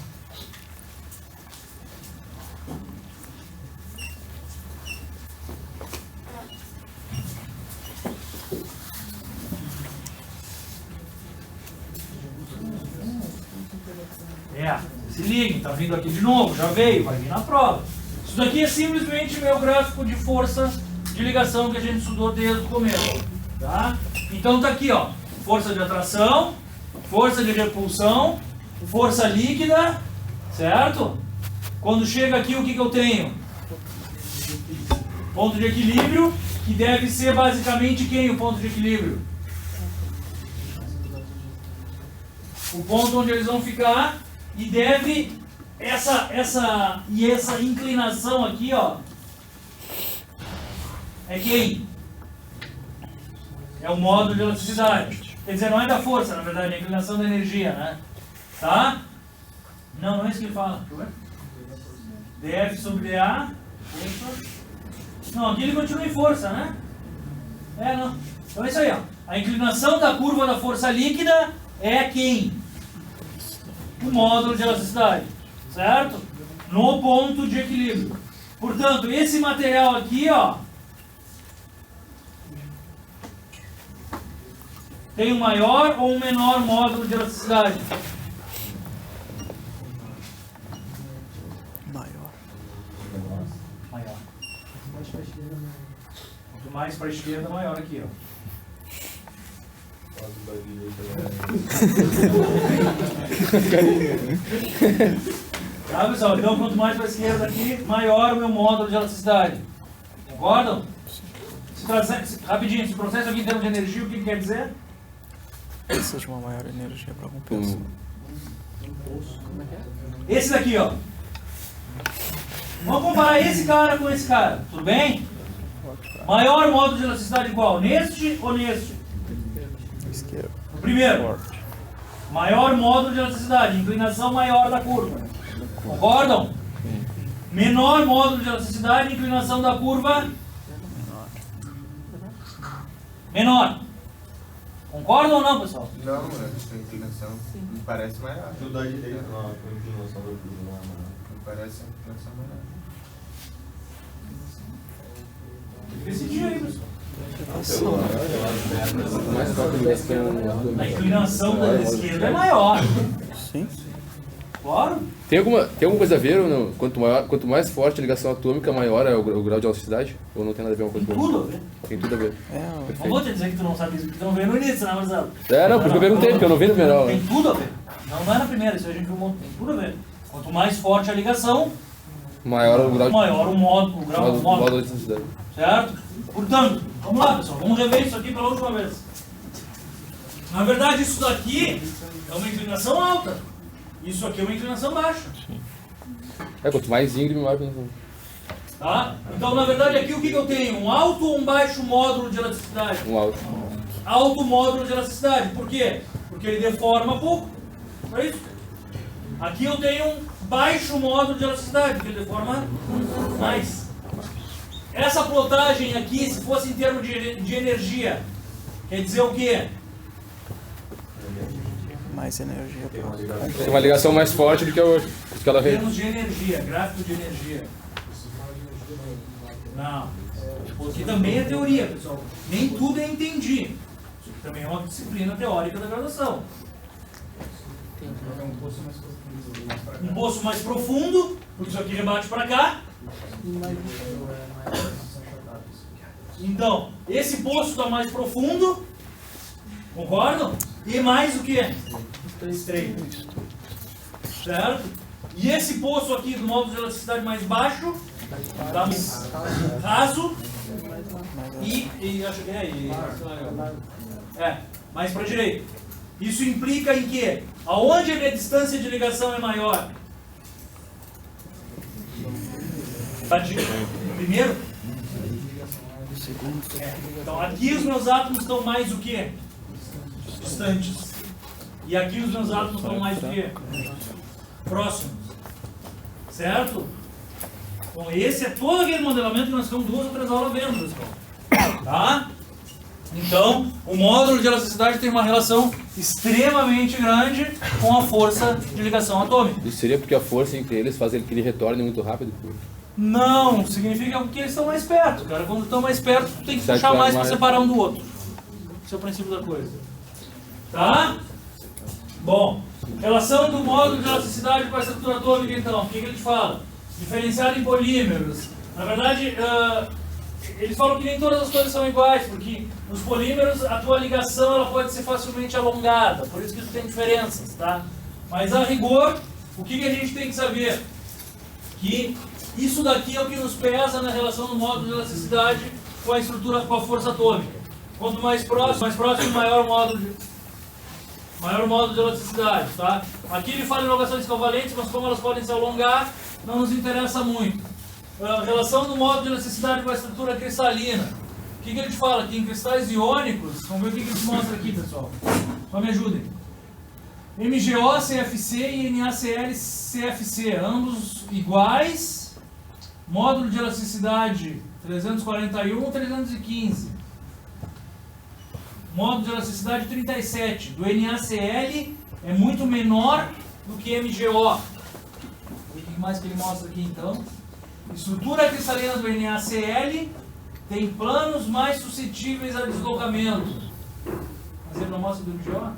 Se liguem, tá vindo aqui de novo, já veio, vai vir na prova. Isso daqui é simplesmente meu gráfico de força de ligação que a gente estudou desde o começo. Tá? Então tá aqui, ó, força de atração, força de repulsão, força líquida, certo? Quando chega aqui, o que eu tenho? Ponto de equilíbrio, que deve ser basicamente quem o ponto de equilíbrio? O ponto onde eles vão ficar, e deve essa inclinação aqui, ó, é quem? É o módulo de elasticidade. Quer dizer, não é da força, na verdade, é a inclinação da energia, né? Tá? Não é isso que ele fala. dF sobre dA. Não, aqui ele continua em força, né? Não. Então é isso aí, ó. A inclinação da curva da força líquida é quem? O módulo de elasticidade, certo? No ponto de equilíbrio. Portanto, esse material aqui, ó, tem um maior ou um menor módulo de elasticidade? Maior. Maior. Quanto mais para a esquerda, maior aqui, ó. Tá, pessoal? Então, quanto mais para a esquerda aqui, maior o meu módulo de elasticidade. Concordam? rapidinho, esse processo aqui em termos de energia, o que quer dizer? Precisa de uma maior energia para compensar. Esse daqui, ó. Vamos comparar esse cara com esse cara, tudo bem? Maior módulo de elasticidade qual? Neste ou neste? Esquerda. O primeiro. Forte. Maior módulo de elasticidade, inclinação maior da curva. Concordam? Menor módulo de elasticidade, inclinação da curva menor. Concordam ou não, pessoal? Não, a inclinação me parece maior. Tu dá direito na inclinação da curva, não é maior. Me parece a inclinação maior. Decidiu aí, pessoal. Mais forte da esquerda. A inclinação da esquerda é maior. Sim. Claro. Tem alguma coisa a ver ou não? Quanto mais forte a ligação atômica, maior é o grau de elasticidade? Ou não tem nada a ver uma coisa com Tudo a ver. Tem tudo a ver. Não vou te dizer que tu não sabe isso, porque tu não veio no início, né, Marcelo? Não, porque eu perguntei, porque eu não vi no primeiro aula. Tem tudo a ver. Não é na primeira, isso a gente viu um monte. Tem tudo a ver. Quanto mais forte a ligação, Maior o grau de maior o módulo, o grau do módulo de módulo. elasticidade. Certo? Portanto, vamos lá, pessoal. Vamos rever isso aqui pela última vez. Na verdade, isso daqui é uma inclinação alta. Isso aqui é uma inclinação baixa. Quanto mais íngreme, maior a inclinação. Tá? Então, na verdade, aqui o que eu tenho? Um alto ou um baixo módulo de elasticidade? Um alto. Alto módulo de elasticidade. Por quê? Porque ele deforma pouco. É isso? Aqui eu tenho um baixo módulo de elasticidade, porque ele deforma mais. Essa plotagem aqui, se fosse em termos de energia, quer dizer o quê? Mais energia para Tem uma ligação mais forte do que a outra. Em termos de energia, gráfico de energia. Não. Aqui também é teoria, pessoal. Nem tudo é entendido. Isso aqui também é uma disciplina teórica da graduação. Um poço mais profundo, porque isso aqui rebate para cá. Então, esse poço está mais profundo, concordam? E mais o que? Estreito. Certo? E esse poço aqui do módulo de elasticidade mais baixo, está raso e acho que mais para a direita. Isso implica em que? Aonde a distância de ligação é maior? Primeiro? Então aqui os meus átomos estão mais o que? Distantes. E aqui os meus átomos estão mais o que? Próximos. Certo? Bom, esse é todo aquele modelamento que nós ficamos 2 ou 3 aulas vendo, pessoal. Tá? Então, o módulo de elasticidade tem uma relação extremamente grande com a força de ligação atômica. Isso seria porque a força entre eles faz ele que ele retorne muito rápido? Não, significa que eles estão mais perto, cara. Quando estão mais perto, tu tem que puxar mais para mais separar um do outro. Esse é o princípio da coisa. Tá? Bom, relação do módulo de elasticidade com a estrutura atômica, então. O que ele fala? Diferenciado em polímeros. Na verdade, eles falam que nem todas as coisas são iguais, porque nos polímeros a tua ligação ela pode ser facilmente alongada, por isso que isso tem diferenças, tá? Mas a rigor, o que a gente tem que saber? Que isso daqui é o que nos pesa na relação do módulo de elasticidade com a estrutura, com a força atômica. Quanto mais próximo maior módulo de elasticidade, tá? Aqui ele fala em elongações covalentes, mas como elas podem se alongar, não nos interessa muito. A relação do módulo de elasticidade com a estrutura cristalina. O que ele fala? Que em cristais iônicos, vamos ver o que ele mostra aqui, pessoal. Só me ajudem. MgO, CFC e NaCl, CFC, ambos iguais. Módulo de elasticidade 341 ou 315. Módulo de elasticidade 37. Do NaCl é muito menor do que MgO. O que mais que ele mostra aqui então? Estrutura cristalina do NaCl tem planos mais suscetíveis a deslocamento. Mas ele não mostra do MgO?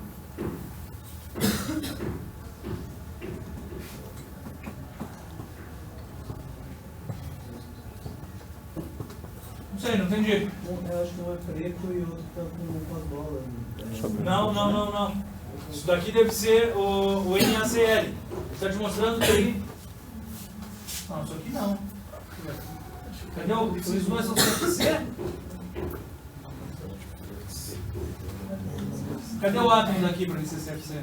Não sei, não entendi. Eu acho que um é preto e o outro tá com as bolas. Não. Isso daqui deve ser o NaCl. Está te mostrando que aí. Não, isso aqui não. Cadê o? Esses dois são CFC? Cadê o átomo daqui para esse CFC?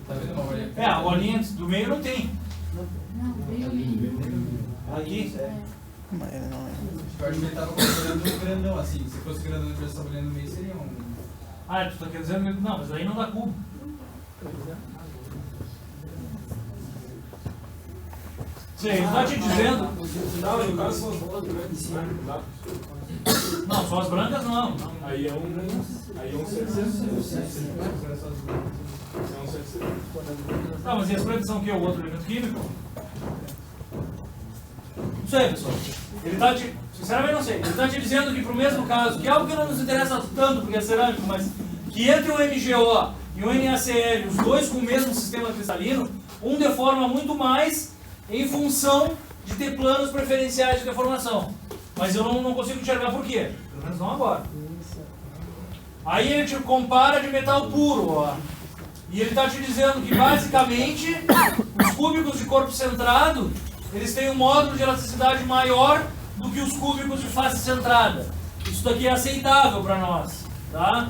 Tá vendo uma bolinha? É, a bolinha do meio não tem. Não, veio ali. Aqui? Mas não é. Eu acho que ele tava considerando um grandão assim. Se fosse grandão e tivesse essa bolinha no meio, seria um. Ah, tu tá querendo dizer que não, mas aí não dá cubo. Sim, ele tá te dizendo. Não, no caso são as bolas grandes, né? Não, só as brancas não. Aí é um CFC. É um CFC. Tá, mas e as brancas são o quê? O outro elemento químico? Não sei, pessoal. Ele tá te. Sinceramente não sei. Ele tá te dizendo que pro mesmo caso, que é algo que não nos interessa tanto porque é cerâmico, mas que entre o MgO e o NaCl, os dois com o mesmo sistema cristalino, um deforma muito mais em função de ter planos preferenciais de deformação. Mas eu não consigo enxergar por quê. Pelo menos não agora. Aí ele te compara de metal puro, ó. E ele está te dizendo que basicamente os cúbicos de corpo centrado, eles têm um módulo de elasticidade maior do que os cúbicos de face centrada. Isso daqui é aceitável para nós, tá?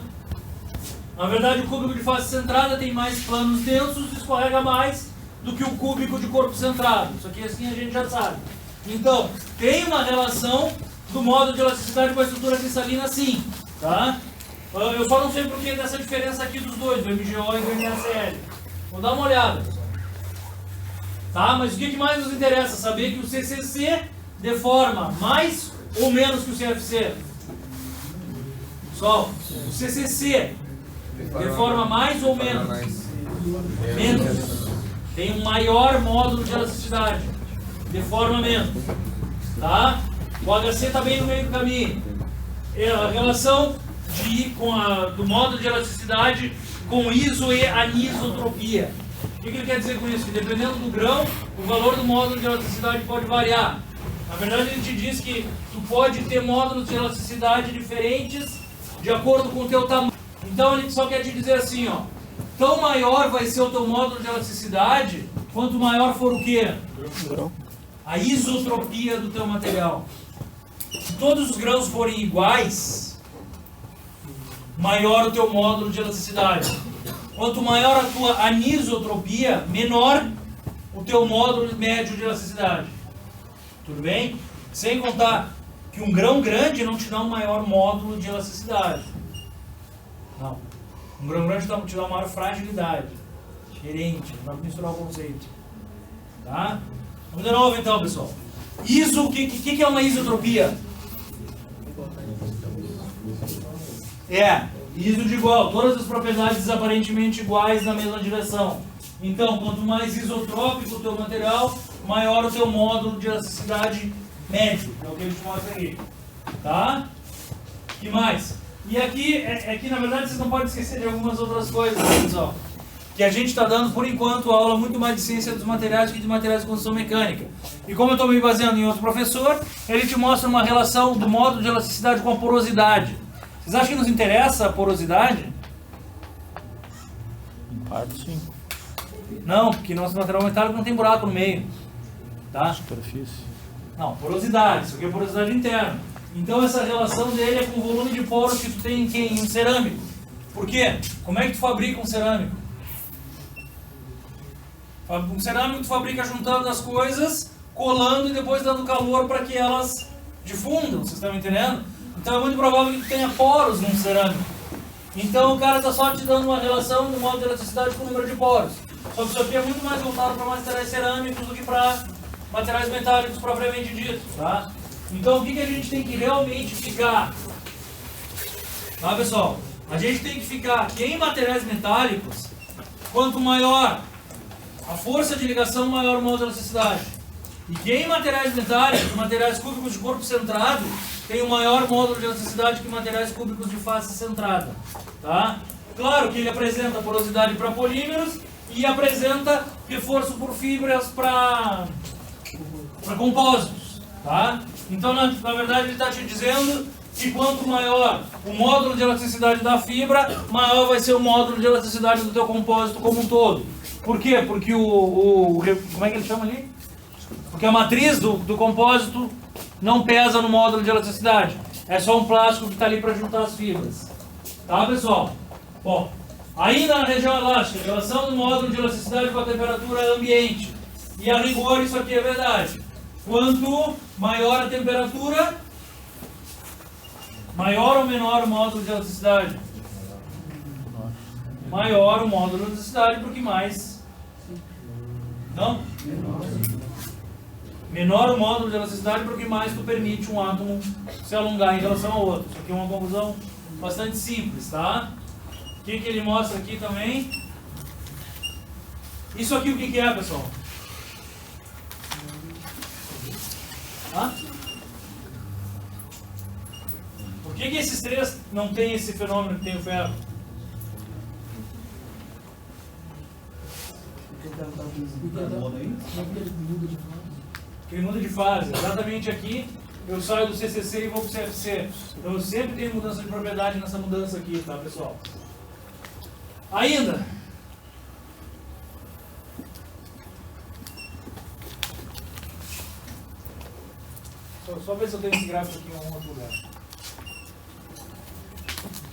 Na verdade, o cúbico de face centrada tem mais planos densos e escorrega mais do que o cúbico de corpo centrado. Isso aqui assim a gente já sabe. Então, tem uma relação do módulo de elasticidade com a estrutura cristalina sim, tá? Eu só não sei por que dessa diferença aqui dos dois, do MgO e do NaCl. Vou dar uma olhada, pessoal. Tá? Mas o que mais nos interessa? Saber que o CCC deforma mais ou menos que o CFC. Pessoal, o CCC deforma mais ou menos? Menos. Tem um maior módulo de elasticidade. Deforma menos. Tá? O HC está bem no meio do caminho. A relação do módulo de elasticidade com iso e anisotropia. O que ele quer dizer com isso? Que dependendo do grão, o valor do módulo de elasticidade pode variar. Na verdade, ele te diz que tu pode ter módulos de elasticidade diferentes de acordo com o teu tamanho. Então ele só quer te dizer assim, ó. Tão maior vai ser o teu módulo de elasticidade, quanto maior for o quê? A isotropia do teu material. Se todos os grãos forem iguais, maior o teu módulo de elasticidade. Quanto maior a tua anisotropia, menor o teu módulo médio de elasticidade. Tudo bem? Sem contar que um grão grande não te dá um maior módulo de elasticidade. Não. Um grão grande te dá uma maior fragilidade. Diferente, não dá para misturar o conceito. Tá? Vamos de novo então, pessoal. O que é uma isotropia? ISO de igual, todas as propriedades aparentemente iguais na mesma direção. Então, quanto mais isotrópico o teu material, maior o teu módulo de elasticidade médio. É o que ele te mostra aqui. Tá? O que mais? E aqui, na verdade, vocês não podem esquecer de algumas outras coisas, pessoal. Que a gente está dando, por enquanto, aula muito mais de ciência dos materiais que de materiais de construção mecânica. E como eu estou me baseando em outro professor, ele te mostra uma relação do módulo de elasticidade com a porosidade. Vocês acham que nos interessa a porosidade? Em parte, sim. Não, porque nosso material metálico não tem buraco no meio. Tá? Superfície. Não, porosidade. Isso aqui é porosidade interna. Então essa relação dele é com o volume de poros que tu tem em um cerâmico. Por quê? Como é que tu fabrica um cerâmico? Um cerâmico tu fabrica juntando as coisas, colando e depois dando calor para que elas difundam. Vocês estão entendendo? Então é muito provável que tu tenha poros num cerâmico. Então o cara está só te dando uma relação do módulo de elasticidade com o número de poros. Só que isso aqui é muito mais voltado para materiais cerâmicos do que para materiais metálicos propriamente dito, tá? Então o que a gente tem que realmente ficar? Tá, pessoal? A gente tem que ficar que em materiais metálicos, quanto maior a força de ligação, maior o módulo de elasticidade. E que em materiais metálicos, materiais cúbicos de corpo centrado, tem um maior módulo de elasticidade que materiais cúbicos de face centrada. Tá? Claro que ele apresenta porosidade para polímeros e apresenta reforço por fibras para compósitos. Tá? Então, na verdade, ele está te dizendo que quanto maior o módulo de elasticidade da fibra, maior vai ser o módulo de elasticidade do teu compósito como um todo. Por quê? Porque como é que ele chama ali? Porque a matriz do compósito não pesa no módulo de elasticidade. É só um plástico que está ali para juntar as fibras. Tá, pessoal? Bom, ainda na região elástica, relação do módulo de elasticidade com a temperatura ambiente. E a rigor isso aqui é verdade. Quanto maior a temperatura, maior ou menor o módulo de elasticidade? Maior o módulo de elasticidade, porque mais... Não? Menor o módulo de elasticidade, porque mais tu permite um átomo se alongar em relação ao outro. Isso aqui é uma conclusão bastante simples, tá? O que ele mostra aqui também? Isso aqui o que é, pessoal? Hã? Por que esses três não tem esse fenômeno que tem o ferro? Porque ele muda de fase. Exatamente aqui eu saio do CCC e vou para o CFC. Então eu sempre tenho mudança de propriedade nessa mudança aqui, tá, pessoal? Ainda. Só ver se eu tenho esse gráfico aqui em algum outro lugar.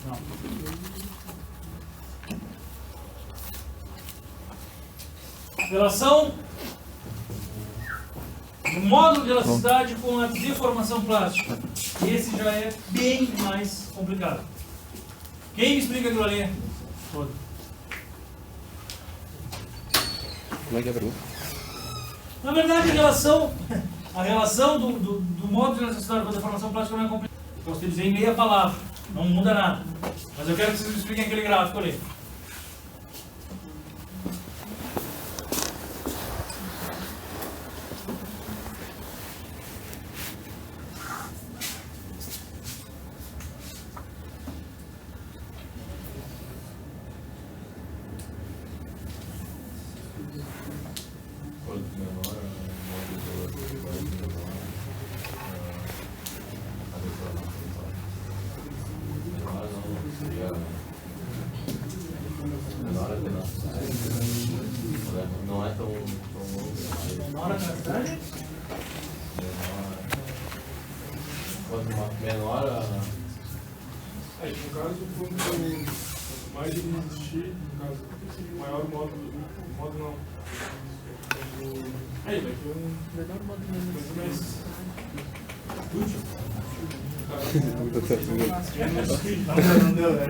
Não. Relação do módulo de elasticidade com a deformação plástica. Esse já é bem mais complicado. Quem me explica aquilo ali? Todo. Como é que é a pergunta? Na verdade, a relação do módulo de elasticidade com a deformação plástica não é complicada. Posso te dizer em meia palavra, não muda nada. Mas eu quero que vocês me expliquem aquele gráfico ali. Não é tão longo. Menor a gravidade? Quanto menor a... No caso, quanto mais ele existir, no caso, maior o módulo não. Aí, vai ter um menor módulo mais útil. Não deu, né?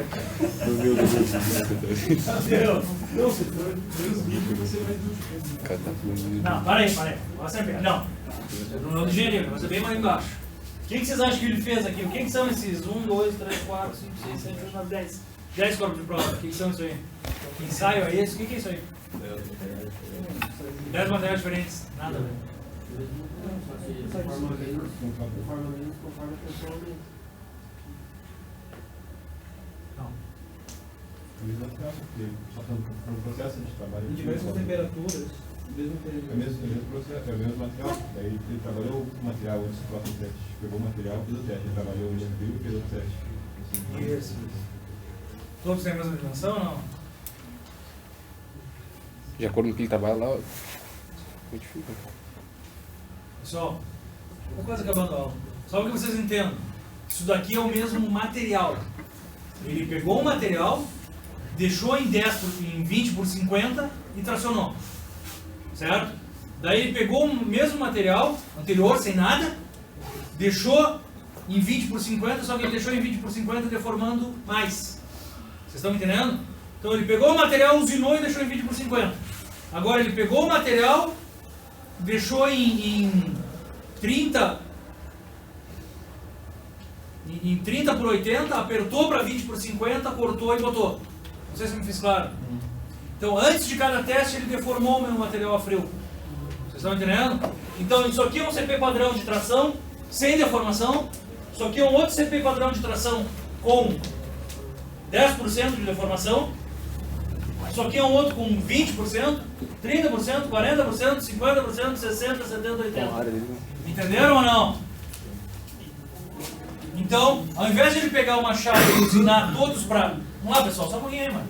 Não, se for menos líquido, você vai útil. Não, para aí. Vou acertar. Não. No engenheiro, vai ser bem mais embaixo. O que vocês acham que ele fez aqui? O que são esses 1, 2, 3, 4, 5, 6, 7, 8, 9, 10? 10 corpos de prova. O que são isso aí? Que ensaio é esse? O que é isso aí? 10 materiais diferentes. Nada, velho. Conforme a pessoa aumenta. Não. Só no processo de trabalho. Em diversas temperaturas, mesmo período. É o mesmo processo, é o mesmo material. Daí ele trabalhou o material antes do próximo teste. Pegou o material, fez o teste. Ele trabalhou o frio e fez o teste. Isso. Todos têm a mesma dimensão ou não? De acordo com o que ele trabalha lá, muito difícil. Pessoal, estou quase acabando a aula. Só para que vocês entendam. Isso daqui é o mesmo material. Ele pegou o material, deixou em 20 por 50 e tracionou. Certo? Daí ele pegou o mesmo material anterior, sem nada, deixou em 20 por 50, só que ele deixou em 20 por 50 deformando mais. Vocês estão me entendendo? Então ele pegou o material, usinou e deixou em 20 por 50. Agora ele pegou o material, deixou em 30 por 80, apertou para 20 por 50, cortou e botou. Não sei se me fiz claro. Então antes de cada teste ele deformou o meu material a frio. Vocês estão entendendo? Então isso aqui é um CP padrão de tração sem deformação. Isso aqui é um outro CP padrão de tração com 10% de deformação. Isso aqui é um outro com 20%, 30%, 40%, 50%, 60%, 70%, 80%. Entenderam ou não? Então, ao invés de ele pegar uma chave e usinar todos para... Vamos lá, pessoal, só um pouquinho aí, mano.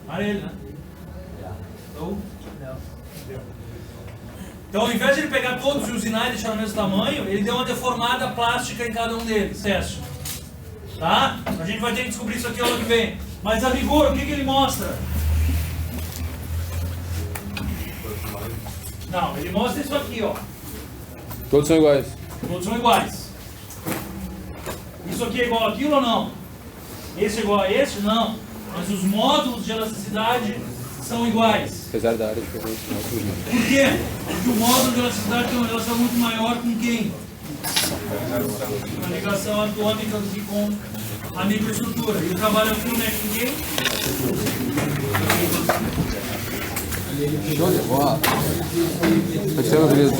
Para ele, né? Então, Então, ao invés de ele pegar todos e usinar e deixar no mesmo tamanho, ele deu uma deformada plástica em cada um deles. Teste. Tá? A gente vai ter que descobrir isso aqui ano que vem. Mas a rigor, o que ele mostra? Não, ele mostra isso aqui, ó. Todos são iguais. Todos são iguais. Isso aqui é igual àquilo ou não? Esse é igual a esse? Não. Mas os módulos de elasticidade são iguais. Apesar da área diferente, não é tudo. Por quê? Porque o módulo de elasticidade tem uma relação muito maior com quem? Uma ligação atômica do que com a microestrutura. E o trabalho aqui mexe com quem? Show de bola. Fechamos, beleza.